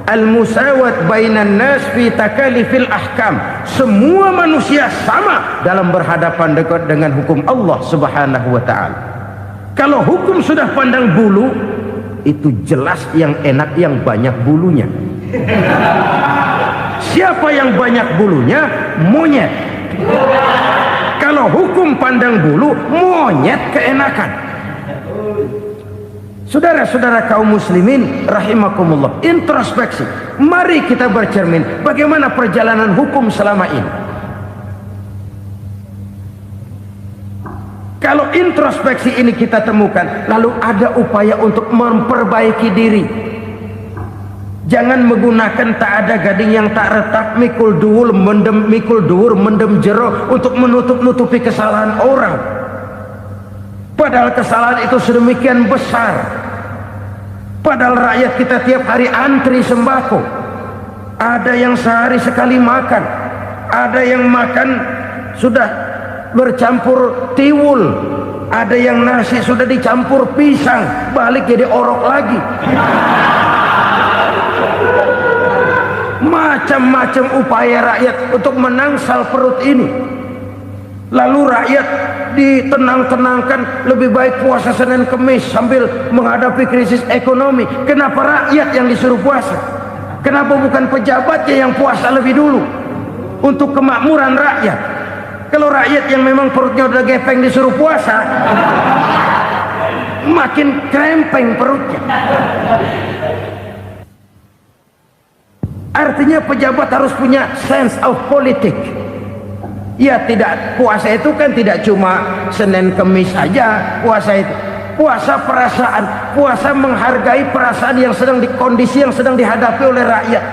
Al-musawat bainan nas fi takalifil ahkam. Semua manusia sama dalam berhadapan dekat dengan hukum Allah Subhanahu wa taala. Kalau hukum sudah pandang bulu, itu jelas yang enak yang banyak bulunya. Siapa yang banyak bulunya? Monyet. Kalau hukum pandang bulu, monyet keenakan. Saudara-saudara kaum muslimin rahimakumullah, introspeksi. Mari kita bercermin bagaimana perjalanan hukum selama ini. Kalau introspeksi ini kita temukan, lalu ada upaya untuk memperbaiki diri. Jangan menggunakan tak ada gading yang tak retak, mikul duwur mendem jero untuk menutup-nutupi kesalahan orang. Padahal kesalahan itu sedemikian besar. Padahal rakyat kita tiap hari antri sembako. Ada yang sehari sekali makan, ada yang makan sudah bercampur tiwul, ada yang nasi sudah dicampur pisang, balik jadi orok lagi. Macam-macam upaya rakyat untuk menangsal perut ini. Lalu rakyat ditenang-tenangkan, lebih baik puasa Senin Kemis sambil menghadapi krisis ekonomi. Kenapa rakyat yang disuruh puasa? Kenapa bukan pejabatnya yang puasa lebih dulu untuk kemakmuran rakyat? Kalau rakyat yang memang perutnya udah gepeng disuruh puasa, makin krempeng perutnya. Artinya pejabat harus punya sense of politik. Ya, tidak, puasa itu kan tidak cuma Senin Kemis saja. Puasa itu puasa perasaan, puasa menghargai perasaan yang sedang kondisi yang sedang dihadapi oleh rakyat.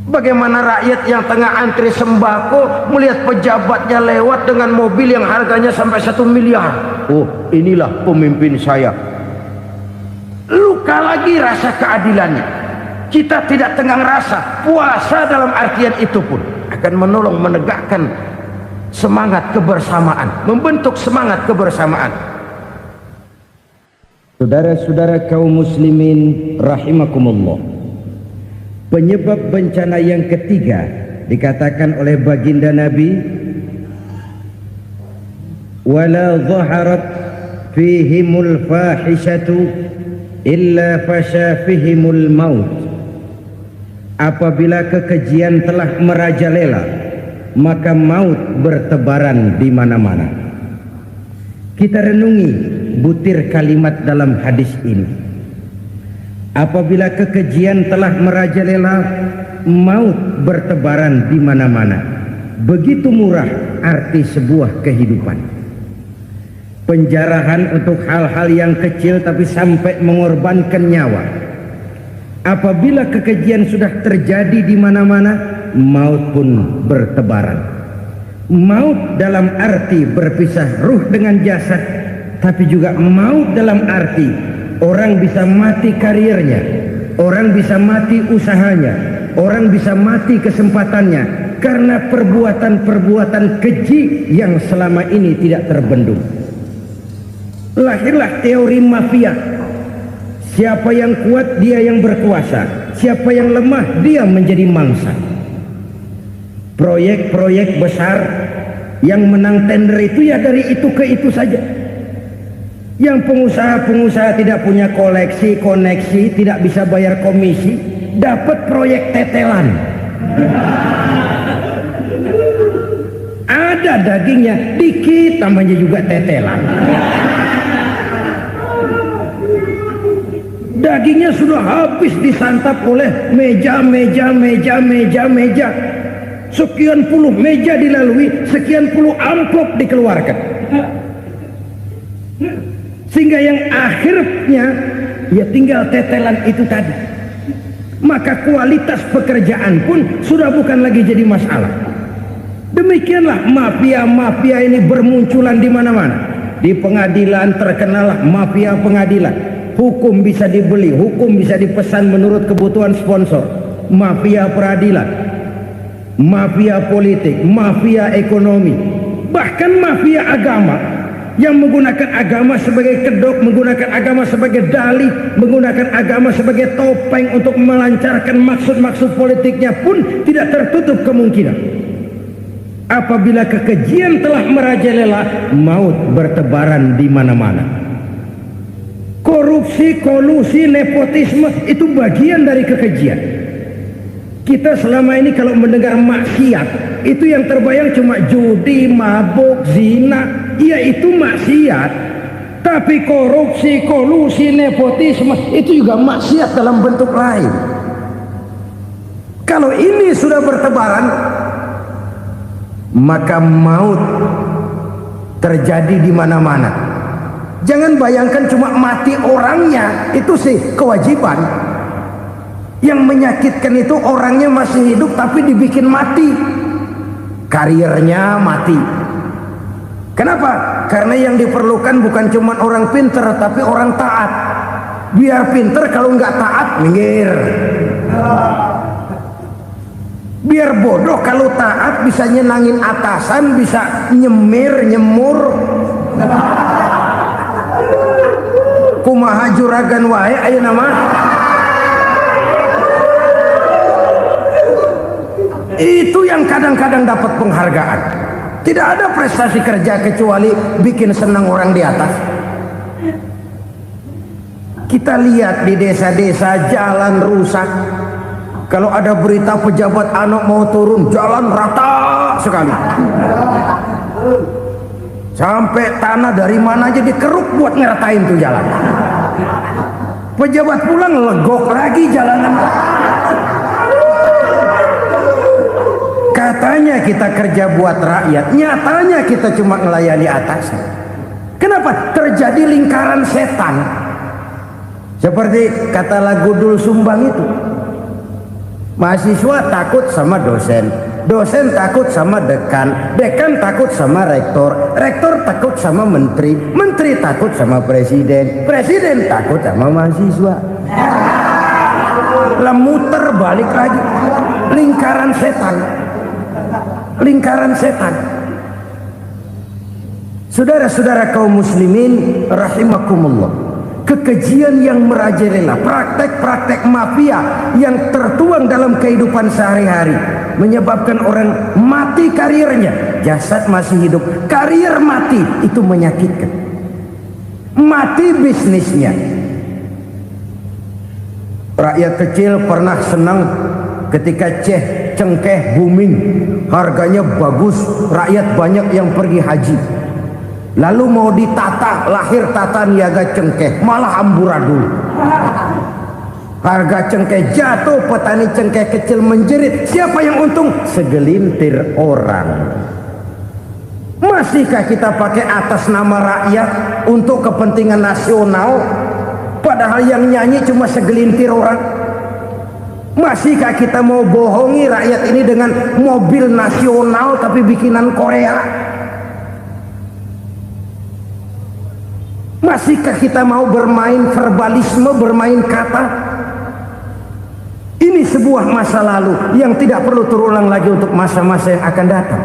Bagaimana rakyat yang tengah antri sembako melihat pejabatnya lewat dengan mobil yang harganya sampai 1 miliar. Oh, inilah pemimpin saya. Luka lagi rasa keadilannya. Kita tidak tenggang rasa. Puasa dalam artian itu pun akan menolong menegakkan semangat kebersamaan, membentuk semangat kebersamaan. Saudara-saudara kaum muslimin rahimakumullah, penyebab bencana yang ketiga dikatakan oleh baginda Nabi, wala zaharat fihimul fahishatu illa fasha fihimul maut. Apabila kekejian telah merajalela, maka maut bertebaran di mana-mana. Kita renungi butir kalimat dalam hadis ini. Apabila kekejian telah merajalela, maut bertebaran di mana-mana. Begitu murah arti sebuah kehidupan. Penjarahan untuk hal-hal yang kecil tapi sampai mengorbankan nyawa. Apabila kekejian sudah terjadi di mana-mana, maut pun bertebaran. Maut dalam arti berpisah ruh dengan jasad, tapi juga maut dalam arti orang bisa mati karirnya, orang bisa mati usahanya, orang bisa mati kesempatannya karena perbuatan-perbuatan keji yang selama ini tidak terbendung. Lahirlah teori mafia. Siapa yang kuat dia yang berkuasa, siapa yang lemah dia menjadi mangsa. Proyek-proyek besar yang menang tender itu ya dari itu ke itu saja. Yang pengusaha-pengusaha tidak punya koleksi, koneksi, tidak bisa bayar komisi, dapat proyek tetelan. Ada dagingnya dikit, namanya juga tetelan. Dagingnya sudah habis disantap oleh meja. Sekian puluh meja dilalui, sekian puluh amplop dikeluarkan. Sehingga yang akhirnya ya tinggal tetelan itu tadi. Maka kualitas pekerjaan pun sudah bukan lagi jadi masalah. Demikianlah mafia-mafia ini bermunculan di mana-mana. Di pengadilan terkenallah mafia pengadilan. Hukum bisa dibeli, hukum bisa dipesan menurut kebutuhan sponsor. Mafia peradilan, mafia politik, mafia ekonomi, bahkan mafia agama yang menggunakan agama sebagai kedok, menggunakan agama sebagai dalih, menggunakan agama sebagai topeng untuk melancarkan maksud-maksud politiknya pun tidak tertutup kemungkinan. Apabila kekejian telah merajalela, maut bertebaran di mana-mana. Korupsi, kolusi, nepotisme itu bagian dari kekejian. Kita selama ini kalau mendengar maksiat, itu yang terbayang cuma judi, mabuk, zina. Ya itu maksiat. Tapi korupsi, kolusi, nepotisme itu juga maksiat dalam bentuk lain. Kalau ini sudah bertebaran, maka maut terjadi di mana-mana. Jangan bayangkan cuma mati orangnya, itu sih kewajiban. Yang menyakitkan itu orangnya masih hidup tapi dibikin mati, karirnya mati. Kenapa? Karena yang diperlukan bukan cuma orang pinter tapi orang taat. Biar pinter, kalau nggak taat minggir. Biar bodoh, kalau taat bisa nyenangin atasan, bisa nyemur. Kumaha juragan wae ayo nama. Itu yang kadang-kadang dapat penghargaan. Tidak ada prestasi kerja kecuali bikin senang orang di atas. Kita lihat di desa-desa jalan rusak. Kalau ada berita pejabat anak mau turun, jalan rata sekali. Sampai tanah dari mana aja dikeruk buat ngeratain tuh jalan. Pejabat pulang legok lagi jalanan. Katanya kita kerja buat rakyat, nyatanya kita cuma melayani atasan. Kenapa? Terjadi lingkaran setan. Seperti kata lagu Dul Sumbang itu, mahasiswa takut sama dosen, dosen takut sama dekan, dekan takut sama rektor, rektor takut sama menteri, menteri takut sama presiden, presiden takut sama mahasiswa. Lah muter balik lagi, lingkaran setan, lingkaran setan. Saudara-saudara kaum muslimin rahimakumullah, kekejian yang merajalela, praktek-praktek mafia yang tertuang dalam kehidupan sehari-hari menyebabkan orang mati karirnya, jasad masih hidup, karir mati, itu menyakitkan. Mati bisnisnya. Rakyat kecil pernah senang ketika cengkeh booming, harganya bagus, rakyat banyak yang pergi haji. Lalu mau ditata, lahir tata niaga cengkeh, malah amburadul. Harga cengkeh jatuh, petani cengkeh kecil menjerit. Siapa yang untung? Segelintir orang. Masihkah kita pakai atas nama rakyat untuk kepentingan nasional, padahal yang nyanyi cuma segelintir orang? Masihkah kita mau bohongi rakyat ini dengan mobil nasional tapi bikinan Korea? Masihkah kita mau bermain verbalisme, bermain kata? Ini sebuah masa lalu yang tidak perlu terulang lagi untuk masa-masa yang akan datang.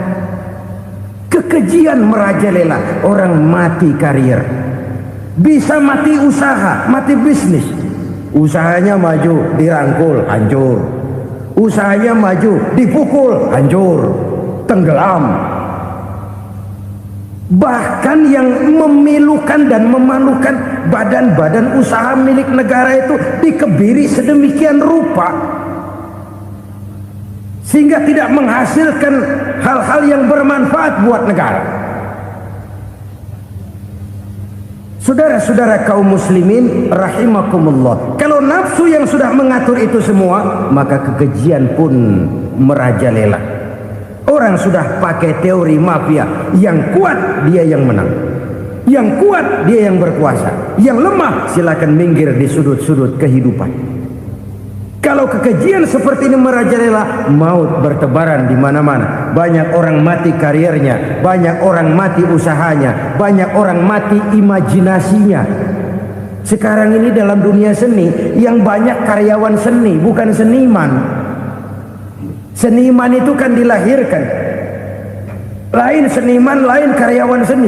Kekejian merajalela, orang mati karir, bisa mati usaha, mati bisnis. Usahanya maju, dirangkul, hancur. Usahanya maju, dipukul, hancur, tenggelam. Bahkan yang memilukan dan memalukan badan-badan usaha milik negara itu dikebiri sedemikian rupa sehingga tidak menghasilkan hal-hal yang bermanfaat buat negara. Saudara-saudara kaum muslimin rahimakumullah, kalau nafsu yang sudah mengatur itu semua, maka kekejian pun merajalela. Orang sudah pakai teori mafia, yang kuat dia yang menang, yang kuat dia yang berkuasa, yang lemah silakan minggir di sudut-sudut kehidupan. Kalau kekejian seperti ini merajalela, maut bertebaran di mana-mana. Banyak orang mati karirnya, banyak orang mati usahanya, banyak orang mati imajinasinya. Sekarang ini dalam dunia seni yang banyak karyawan seni, bukan seniman. Seniman itu kan dilahirkan, lain seniman, lain karyawan seni.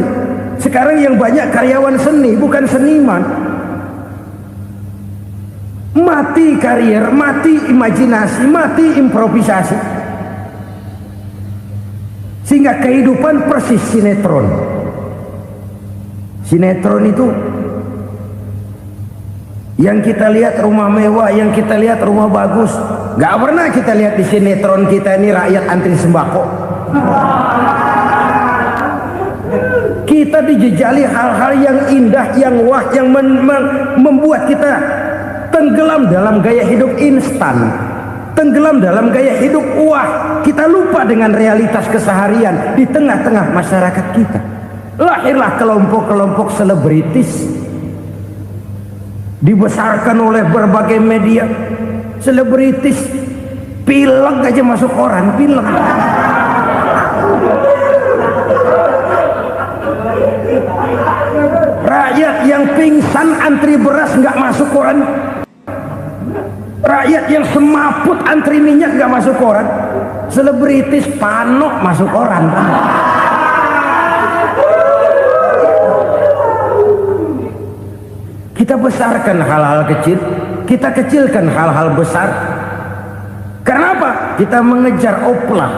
Sekarang yang banyak karyawan seni, bukan seniman. Mati karir, mati imajinasi, mati improvisasi, sehingga kehidupan persis sinetron. Sinetron itu yang kita lihat rumah mewah, yang kita lihat rumah bagus. Gak pernah kita lihat di sinetron kita ini rakyat antri sembako. Kita dijejali hal-hal yang indah, yang wah, yang membuat kita tenggelam dalam gaya hidup instan, tenggelam dalam gaya hidup wah. Kita lupa dengan realitas keseharian di tengah-tengah masyarakat kita. Lahirlah kelompok-kelompok selebritis, dibesarkan oleh berbagai media. Selebritis pilek aja masuk koran, pilek. Rakyat yang pingsan antri beras nggak masuk koran. Rakyat yang semaput antri minyak nggak masuk koran. Selebritis panok masuk koran. Kita besarkan hal-hal kecil, kita kecilkan hal-hal besar. Kenapa? Kita mengejar oplah,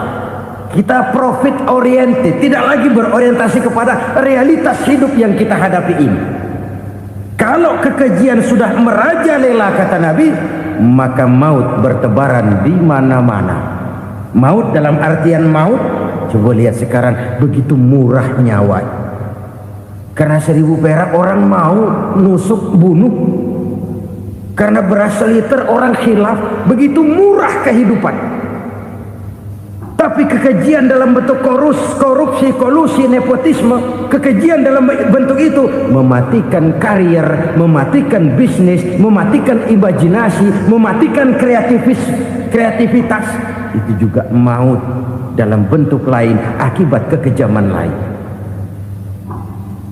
kita profit oriented, tidak lagi berorientasi kepada realitas hidup yang kita hadapi ini. Kalau kekejian sudah merajalela, kata Nabi, maka maut bertebaran di mana-mana. Maut dalam artian maut, coba lihat sekarang begitu murah nyawa. Karena 1000 perak orang mau nusuk bunuh. Karena beras seliter orang khilaf, begitu murah kehidupan. Tapi kekejian dalam bentuk korupsi, kolusi, nepotisme, kekejian dalam bentuk itu mematikan karier, mematikan bisnis, mematikan imajinasi, mematikan kreativitas. Itu juga maut dalam bentuk lain akibat kekejaman lain.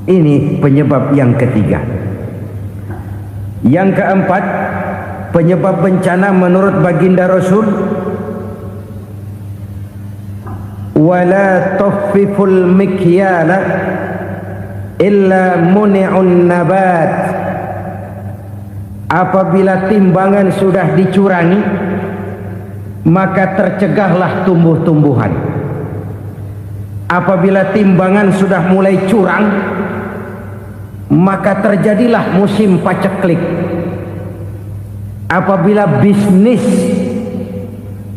Ini penyebab yang ketiga. Yang keempat, penyebab bencana menurut baginda Rasul, wala tukhfiful mikyala illa muni'un nabat. Apabila timbangan sudah dicurangi, maka tercegahlah tumbuh-tumbuhan. Apabila timbangan sudah mulai curang, maka terjadilah musim paceklik. Apabila bisnis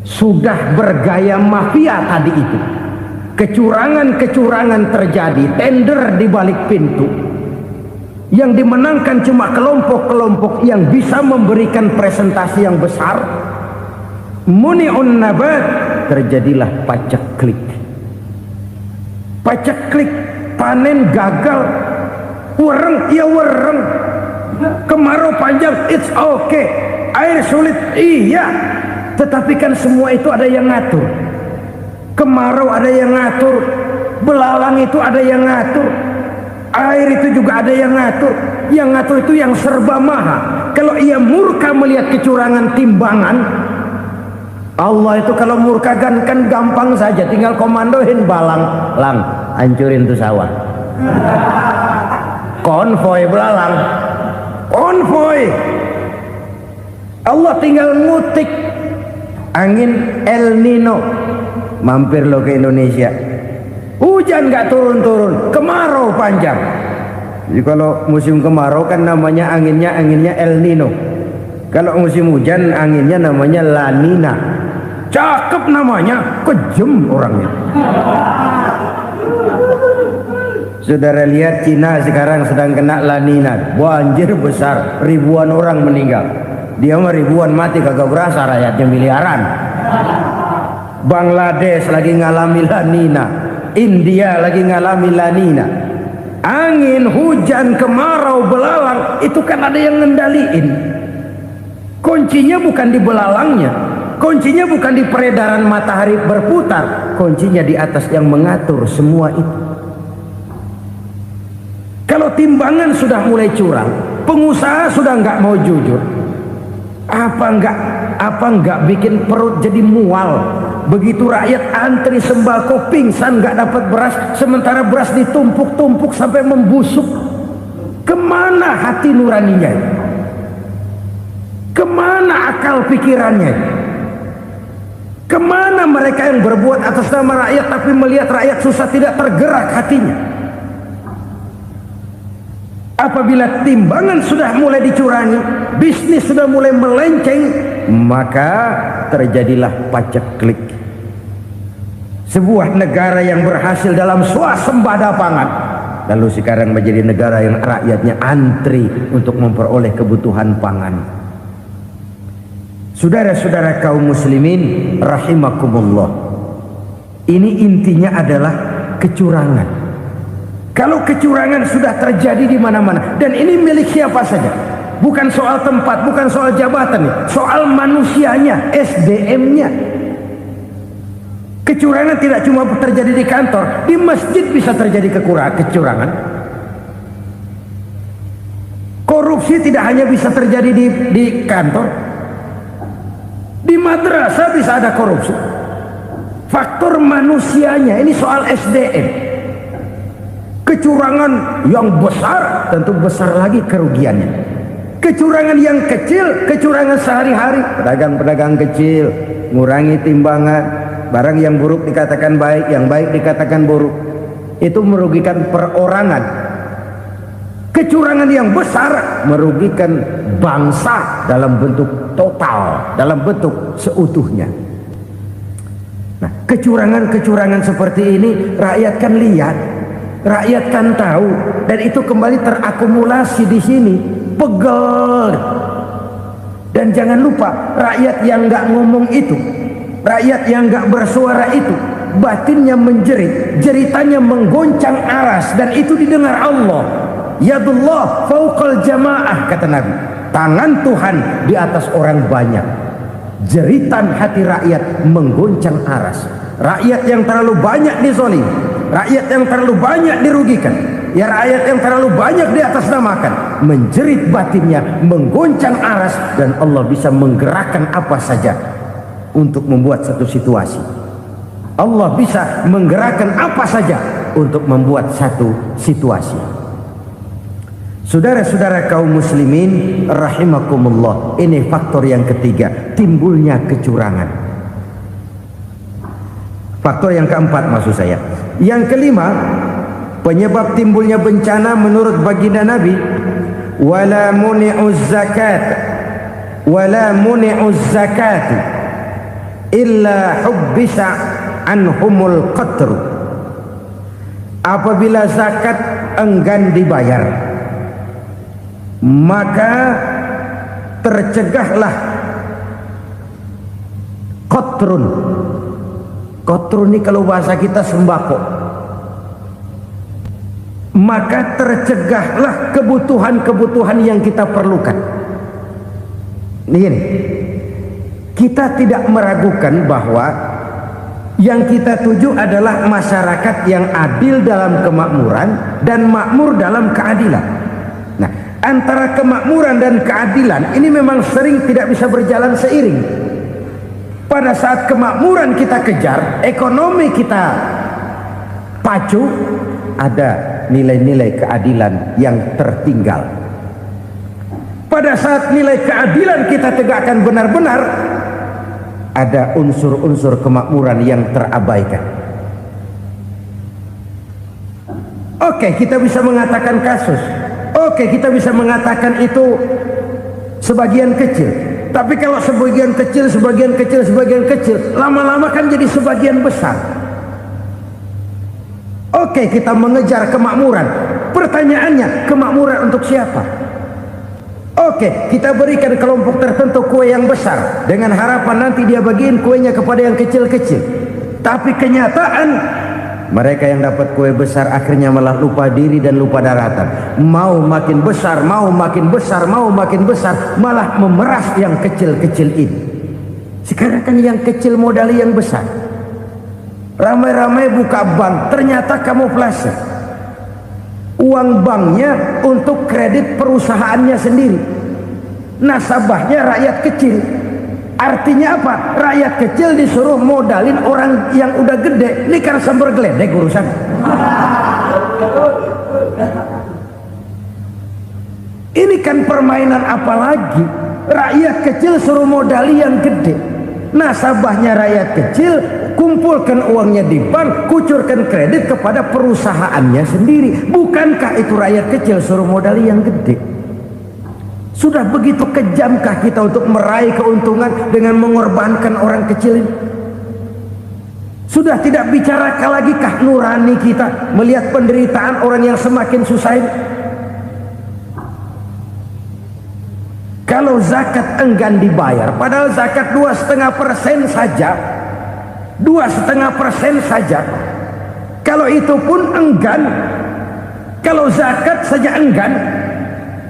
sudah bergaya mafia tadi itu, kecurangan-kecurangan terjadi, tender di balik pintu, yang dimenangkan cuma kelompok-kelompok yang bisa memberikan presentasi yang besar, muni'un nabat, terjadilah paceklik. Paceklik, panen gagal, wereng ya wereng, kemarau panjang it's okay, air sulit iya, tetapi kan semua itu ada yang ngatur. Kemarau ada yang ngatur, belalang itu ada yang ngatur, air itu juga ada yang ngatur. Yang ngatur itu yang serba maha. Kalau ia murka melihat kecurangan timbangan, Allah itu kalau murka kan gampang saja, tinggal komandoin balang, lang hancurin tuh sawah. Konvoy belalang, konvoy. Allah tinggal ngutik. Angin El Nino, mampir lo ke Indonesia. Hujan nggak turun-turun, kemarau panjang. Jadi kalau musim kemarau kan namanya anginnya El Nino. Kalau musim hujan anginnya namanya La Nina. Cakep namanya, kejem orangnya. Saudara lihat Cina sekarang sedang kena La Nina, banjir besar, ribuan orang meninggal. Dia mah ribuan mati kagak berasa, rakyatnya miliaran. Bangladesh lagi ngalami La Nina, India lagi ngalami La Nina. Angin, hujan, kemarau, belalang itu kan ada yang ngendaliin. Kuncinya bukan di belalangnya, kuncinya bukan di peredaran matahari berputar, kuncinya di atas yang mengatur semua itu. Kalau timbangan sudah mulai curang, pengusaha sudah nggak mau jujur, apa nggak bikin perut jadi mual. Begitu rakyat antri sembako pingsan nggak dapat beras, sementara beras ditumpuk-tumpuk sampai membusuk. Kemana hati nuraninya? Kemana akal pikirannya? Kemana mereka yang berbuat atas nama rakyat tapi melihat rakyat susah tidak tergerak hatinya? Apabila timbangan sudah mulai dicurangi, bisnis sudah mulai melenceng, maka terjadilah paceklik. Sebuah negara yang berhasil dalam swasembada pangan, lalu sekarang menjadi negara yang rakyatnya antri untuk memperoleh kebutuhan pangan. Saudara-saudara kaum muslimin rahimakumullah, ini intinya adalah kecurangan. Kalau kecurangan sudah terjadi di mana-mana, dan ini milik siapa saja, bukan soal tempat, bukan soal jabatan, soal manusianya, SDM-nya. Kecurangan tidak cuma terjadi di kantor, di masjid bisa terjadi kecurangan. Korupsi tidak hanya bisa terjadi di kantor, di madrasah bisa ada korupsi. Faktor manusianya, ini soal SDM. Kecurangan yang besar tentu besar lagi kerugiannya. Kecurangan yang kecil, kecurangan sehari-hari, pedagang-pedagang kecil ngurangi timbangan, barang yang buruk dikatakan baik, yang baik dikatakan buruk, itu merugikan perorangan. Kecurangan yang besar merugikan bangsa dalam bentuk total, dalam bentuk seutuhnya. Nah, kecurangan-kecurangan seperti ini rakyat kan lihat, rakyat kan tahu, dan itu kembali terakumulasi di sini. Pegel. Dan jangan lupa, rakyat yang nggak ngomong itu, rakyat yang nggak bersuara itu, batinnya menjerit, jeritannya menggoncang aras, dan itu didengar Allah. Yadullah fauqal jamaah, kata Nabi. Tangan Tuhan di atas orang banyak. Jeritan hati rakyat menggoncang aras. Rakyat yang terlalu banyak dizolim, rakyat yang terlalu banyak dirugikan, ya rakyat yang terlalu banyak di atas namakan, menjerit batinnya, menggoncang aras, dan Allah bisa menggerakkan apa saja untuk membuat satu situasi. Allah bisa menggerakkan apa saja untuk membuat satu situasi. Saudara-saudara kaum muslimin rahimakumullah, ini faktor yang ketiga, timbulnya kecurangan. Faktor yang keempat maksud saya. Yang kelima, penyebab timbulnya bencana menurut baginda Nabi, wala muni'uz zakat illa hubbisa anhumul qatru. Apabila zakat enggan dibayar, maka tercegahlah qatrun. Qatrun ini kalau bahasa kita sembako. Maka tercegahlah kebutuhan-kebutuhan yang kita perlukan. Ini, kita tidak meragukan bahwa yang kita tuju adalah masyarakat yang adil dalam kemakmuran dan makmur dalam keadilan. Nah, antara kemakmuran dan keadilan ini memang sering tidak bisa berjalan seiring. Pada saat kemakmuran kita kejar, ekonomi kita pacu, ada nilai-nilai keadilan yang tertinggal. Pada saat nilai keadilan kita tegakkan benar-benar, ada unsur-unsur kemakmuran yang terabaikan. Oke, kita bisa mengatakan kasus. Oke, kita bisa mengatakan itu sebagian kecil. Tapi kalau sebagian kecil, lama-lama kan jadi sebagian besar. Oke, kita mengejar kemakmuran. Pertanyaannya, kemakmuran untuk siapa? Oke, kita berikan kelompok tertentu kue yang besar dengan harapan nanti dia bagiin kuenya kepada yang kecil-kecil. Tapi kenyataan, mereka yang dapat kue besar akhirnya malah lupa diri dan lupa daratan. Mau makin besar, malah memeras yang kecil-kecil ini. Sekarang kan yang kecil modali yang besar. Ramai-ramai buka bank, ternyata kamuflase. Uang banknya untuk kredit perusahaannya sendiri. Nasabahnya rakyat kecil. Artinya apa? Rakyat kecil disuruh modalin orang yang udah gede. Ini karena sambar geledek urusan. Ini kan permainan apa lagi? Rakyat kecil suruh modali yang gede. Nasabahnya rakyat kecil, kumpulkan uangnya di bank, kucurkan kredit kepada perusahaannya sendiri. Bukankah itu rakyat kecil suruh modali yang gede? Sudah begitu kejamkah kita untuk meraih keuntungan dengan mengorbankan orang kecil ini? Sudah tidak bicara lagi kah nurani kita melihat penderitaan orang yang semakin susah ini? Kalau zakat enggan dibayar, padahal zakat 2,5% saja, 2,5% saja. Kalau itu pun enggan, kalau zakat saja enggan,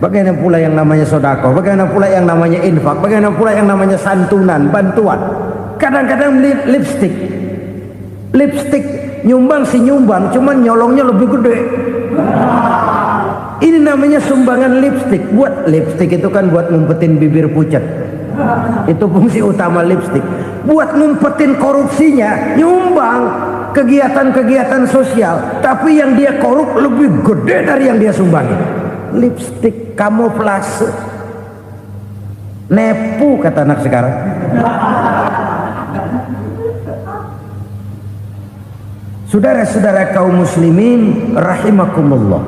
bagaimana pula yang namanya sedekah, bagaimana pula yang namanya infak, bagaimana pula yang namanya santunan, bantuan. Kadang-kadang lipstick nyumbang si nyumbang, cuman nyolongnya lebih gede. Ini namanya sumbangan lipstick. Buat lipstick itu kan buat ngumpetin bibir pucat. Itu fungsi utama lipstick. Buat ngumpetin korupsinya, nyumbang kegiatan-kegiatan sosial, tapi yang dia korup lebih gede dari yang dia sumbangi. Lipstick kamuflase, nepu kata anak sekarang. Saudara-saudara kaum muslimin rahimakumullah,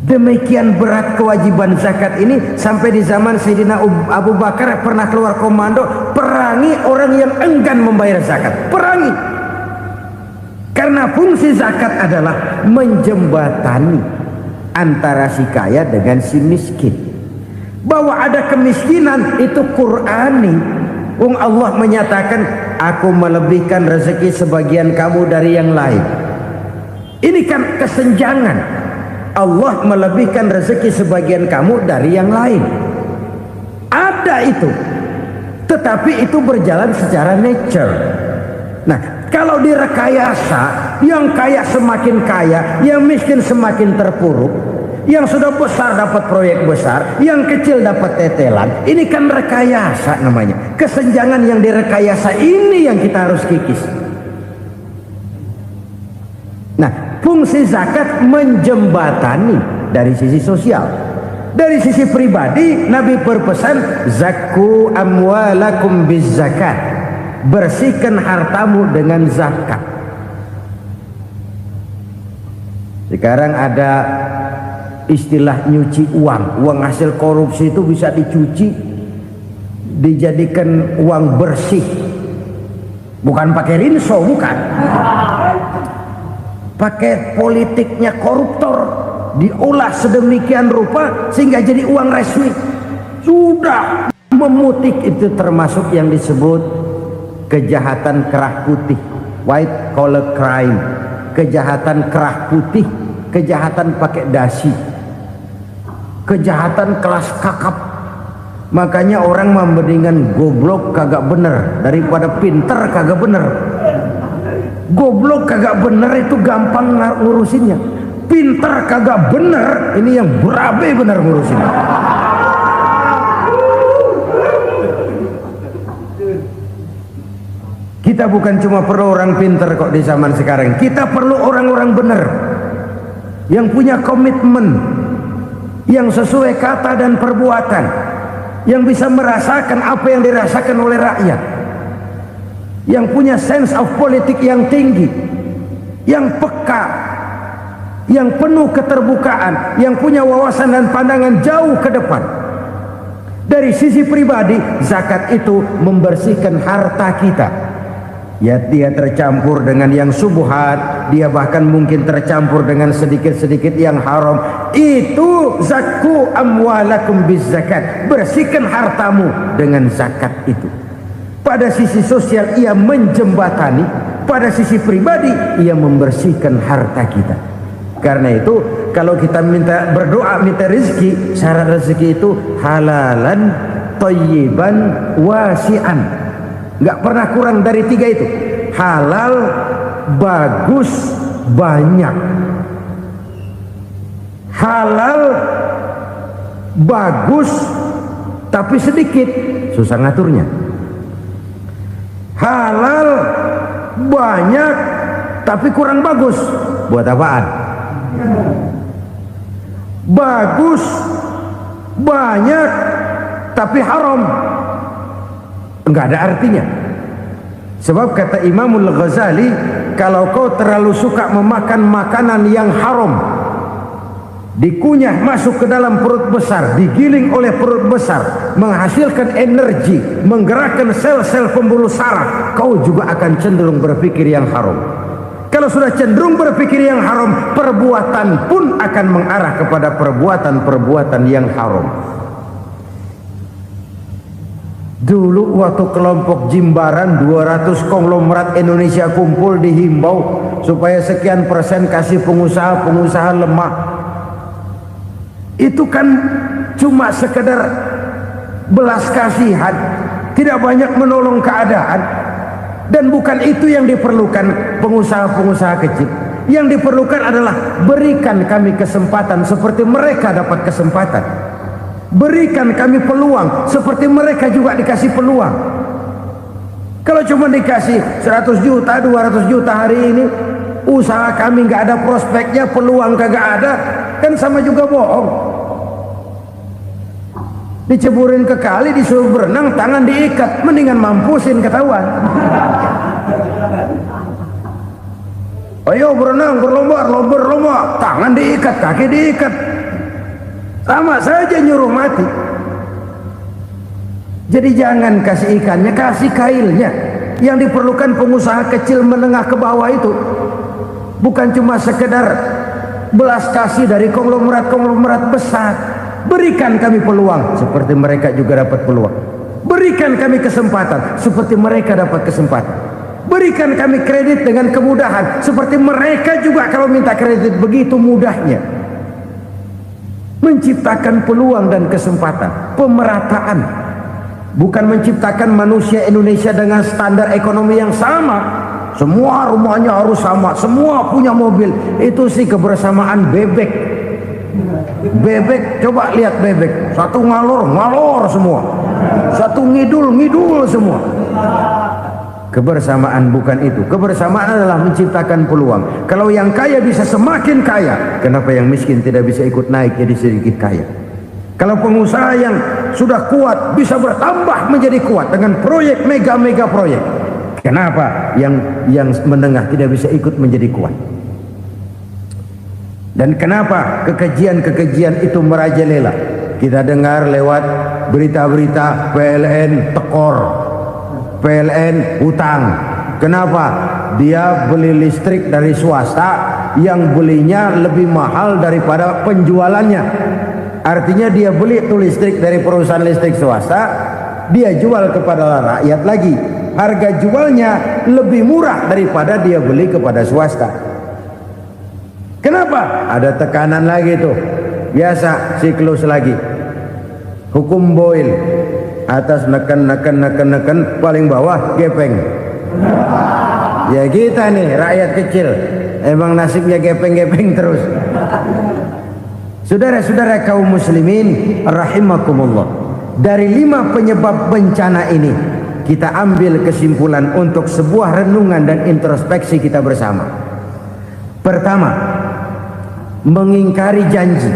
demikian berat kewajiban zakat ini sampai di zaman Sayyidina Abu Bakar pernah keluar komando perangi orang yang enggan membayar zakat. Perangi, karena fungsi zakat adalah menjembatani antara si kaya dengan si miskin. Bahwa ada kemiskinan itu Qur'ani. Allah menyatakan, aku melebihkan rezeki sebagian kamu dari yang lain. Ini kan kesenjangan. Allah melebihkan rezeki sebagian kamu dari yang lain. Ada itu. Tetapi itu berjalan secara nature. Nah, kalau direkayasa, yang kaya semakin kaya, yang miskin semakin terpuruk, yang sudah besar dapat proyek besar, yang kecil dapat tetelan. Ini kan rekayasa namanya. Kesenjangan yang direkayasa ini yang kita harus kikis. Nah, fungsi zakat menjembatani dari sisi sosial. Dari sisi pribadi, Nabi berpesan, zakku amwalakum biz zakat. Bersihkan hartamu dengan zakat. Sekarang ada istilah nyuci uang. Uang hasil korupsi itu bisa dicuci, dijadikan uang bersih. Bukan pakai rinso, bukan. Pakai politiknya koruptor, diolah sedemikian rupa sehingga jadi uang resmi. Sudah memutik, itu termasuk yang disebut kejahatan kerah putih, white collar crime. Kejahatan kerah putih, kejahatan pakai dasi, kejahatan kelas kakap. Makanya orang mendingan goblok kagak bener daripada pinter kagak bener. Goblok kagak bener itu gampang ngurusinnya. Pinter kagak bener, ini yang berabe bener ngurusinnya. Kita bukan cuma perlu orang pinter kok di zaman sekarang. Kita perlu orang-orang bener yang punya komitmen, yang sesuai kata dan perbuatan, yang bisa merasakan apa yang dirasakan oleh rakyat, yang punya sense of politik yang tinggi, yang peka, yang penuh keterbukaan, yang punya wawasan dan pandangan jauh ke depan. Dari sisi pribadi, zakat itu membersihkan harta kita. Ya, dia tercampur dengan yang subuhat, dia bahkan mungkin tercampur dengan sedikit-sedikit yang haram. Itu zakku amwalakum biz zakat. Bersihkan hartamu dengan zakat itu. Pada sisi sosial ia menjembatani, pada sisi pribadi ia membersihkan harta kita. Karena itu kalau kita minta berdoa minta rezeki, syarat rezeki itu halalan thayyiban wasi'an. Nggak pernah kurang dari tiga itu. Halal, bagus, banyak. Halal, bagus, tapi sedikit, susah ngaturnya. Halal, banyak, tapi kurang bagus. Buat apaan? Bagus, banyak, tapi haram. Enggak ada artinya. Sebab kata Imamul Ghazali, kalau kau terlalu suka memakan makanan yang haram, dikunyah masuk ke dalam perut besar, digiling oleh perut besar, menghasilkan energi, menggerakkan sel-sel pembuluh saraf, kau juga akan cenderung berpikir yang haram. Kalau sudah cenderung berpikir yang haram, perbuatan pun akan mengarah kepada perbuatan-perbuatan yang haram. Dulu waktu kelompok Jimbaran 200 konglomerat Indonesia kumpul dihimbau supaya sekian persen kasih pengusaha-pengusaha lemah. Itu kan cuma sekedar belas kasihan, tidak banyak menolong keadaan. Dan bukan itu yang diperlukan pengusaha-pengusaha kecil. Yang diperlukan adalah berikan kami kesempatan seperti mereka dapat kesempatan. Berikan kami peluang seperti mereka juga dikasih peluang. Kalau cuma dikasih 100 juta, 200 juta hari ini, usaha kami nggak ada prospeknya, peluang kagak ada, kan sama juga bohong. Diceburin ke kali, disuruh berenang, tangan diikat, mendingan mampusin ketahuan. Ayo berenang, berlomba, tangan diikat, kaki diikat, sama saja nyuruh mati. Jadi jangan kasih ikannya, kasih kailnya. Yang diperlukan pengusaha kecil menengah ke bawah itu bukan cuma sekedar belas kasih dari konglomerat-konglomerat besar. Berikan kami peluang seperti mereka juga dapat peluang. Berikan kami kesempatan seperti mereka dapat kesempatan. Berikan kami kredit dengan kemudahan seperti mereka juga kalau minta kredit begitu mudahnya. Menciptakan peluang dan kesempatan, pemerataan. Bukan menciptakan manusia Indonesia dengan standar ekonomi yang sama. Semua rumahnya harus sama, semua punya mobil. Itu sih kebersamaan bebek. Bebek, coba lihat bebek. Satu ngalor semua. Satu ngidul semua. Kebersamaan bukan itu. Kebersamaan adalah menciptakan peluang. Kalau yang kaya bisa semakin kaya, kenapa yang miskin tidak bisa ikut naik jadi sedikit kaya? Kalau pengusaha yang sudah kuat bisa bertambah menjadi kuat dengan proyek mega proyek, kenapa yang menengah tidak bisa ikut menjadi kuat? Dan kenapa kekejian itu merajalela? Kita dengar lewat berita-berita PLN tekor, PLN hutang. Kenapa? Dia beli listrik dari swasta yang belinya lebih mahal daripada penjualannya. Artinya dia beli itu listrik dari perusahaan listrik swasta, dia jual kepada rakyat lagi. Harga jualnya lebih murah daripada dia beli kepada swasta. Kenapa? Ada tekanan lagi tuh. Biasa siklus lagi. Hukum Boyle. Atas neken, paling bawah gepeng. Ya kita nih rakyat kecil, emang nasibnya gepeng terus. Saudara-saudara kaum muslimin rahimakumullah, dari 5 penyebab bencana ini kita ambil kesimpulan untuk sebuah renungan dan introspeksi kita bersama. Pertama, mengingkari janji,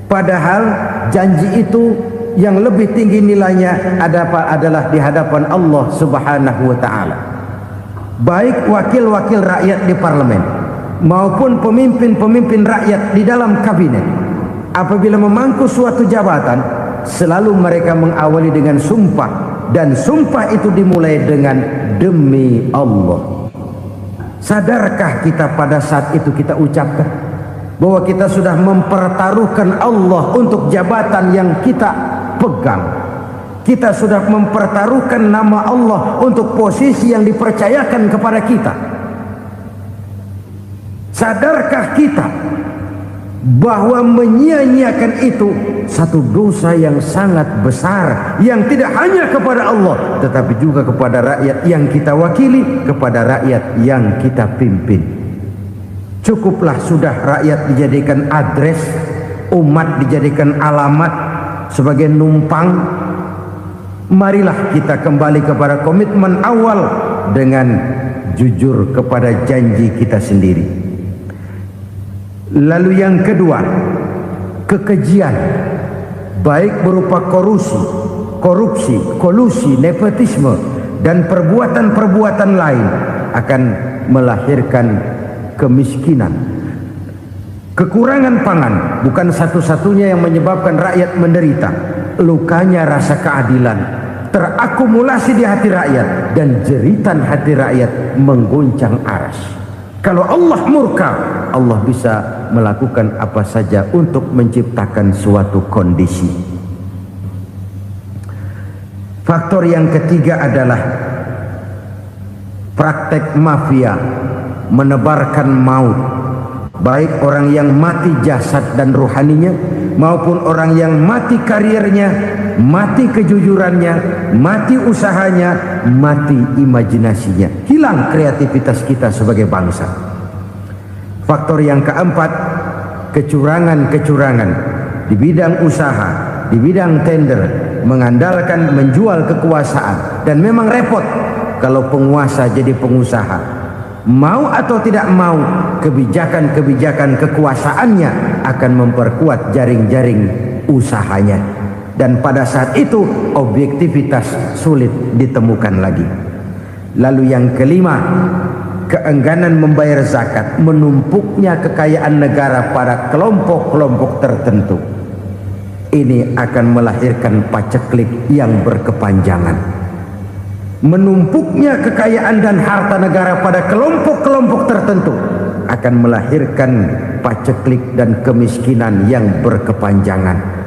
padahal janji itu yang lebih tinggi nilainya adalah di hadapan Allah Subhanahu wa ta'ala. Baik wakil-wakil rakyat di parlemen maupun pemimpin-pemimpin rakyat di dalam kabinet, apabila memangku suatu jabatan, selalu mereka mengawali dengan sumpah, dan sumpah itu dimulai dengan demi Allah. Sadarkah kita pada saat itu kita ucapkan bahwa kita sudah mempertaruhkan Allah untuk jabatan yang kita pegang? Kita sudah mempertaruhkan nama Allah untuk posisi yang dipercayakan kepada kita. Sadarkah kita bahwa menyia-nyiakan itu satu dosa yang sangat besar, yang tidak hanya kepada Allah tetapi juga kepada rakyat yang kita wakili, kepada rakyat yang kita pimpin? Cukuplah sudah rakyat dijadikan adres, umat dijadikan alamat sebagai numpang. Marilah kita kembali kepada komitmen awal dengan jujur kepada janji kita sendiri. Lalu yang kedua, kekejian, baik berupa korupsi, kolusi, nepotisme, dan perbuatan-perbuatan lain akan melahirkan kemiskinan. Kekurangan pangan bukan satu-satunya yang menyebabkan rakyat menderita. Lukanya rasa keadilan terakumulasi di hati rakyat, dan jeritan hati rakyat mengguncang aras. Kalau Allah murka, Allah bisa melakukan apa saja untuk menciptakan suatu kondisi. Faktor yang ketiga adalah praktek mafia menebarkan maut, baik orang yang mati jasad dan rohaninya maupun orang yang mati karirnya, mati kejujurannya, mati usahanya, mati imajinasinya. Hilang kreativitas kita sebagai bangsa. Faktor yang keempat, kecurangan-kecurangan di bidang usaha, di bidang tender, mengandalkan menjual kekuasaan. Dan memang repot kalau penguasa jadi pengusaha. Mau atau tidak mau, kebijakan-kebijakan kekuasaannya akan memperkuat jaring-jaring usahanya. Dan pada saat itu objektivitas sulit ditemukan lagi. Lalu yang kelima, keengganan membayar zakat, menumpuknya kekayaan negara pada kelompok-kelompok tertentu. Ini akan melahirkan paceklik yang berkepanjangan. Menumpuknya kekayaan dan harta negara pada kelompok-kelompok tertentu akan melahirkan paceklik dan kemiskinan yang berkepanjangan.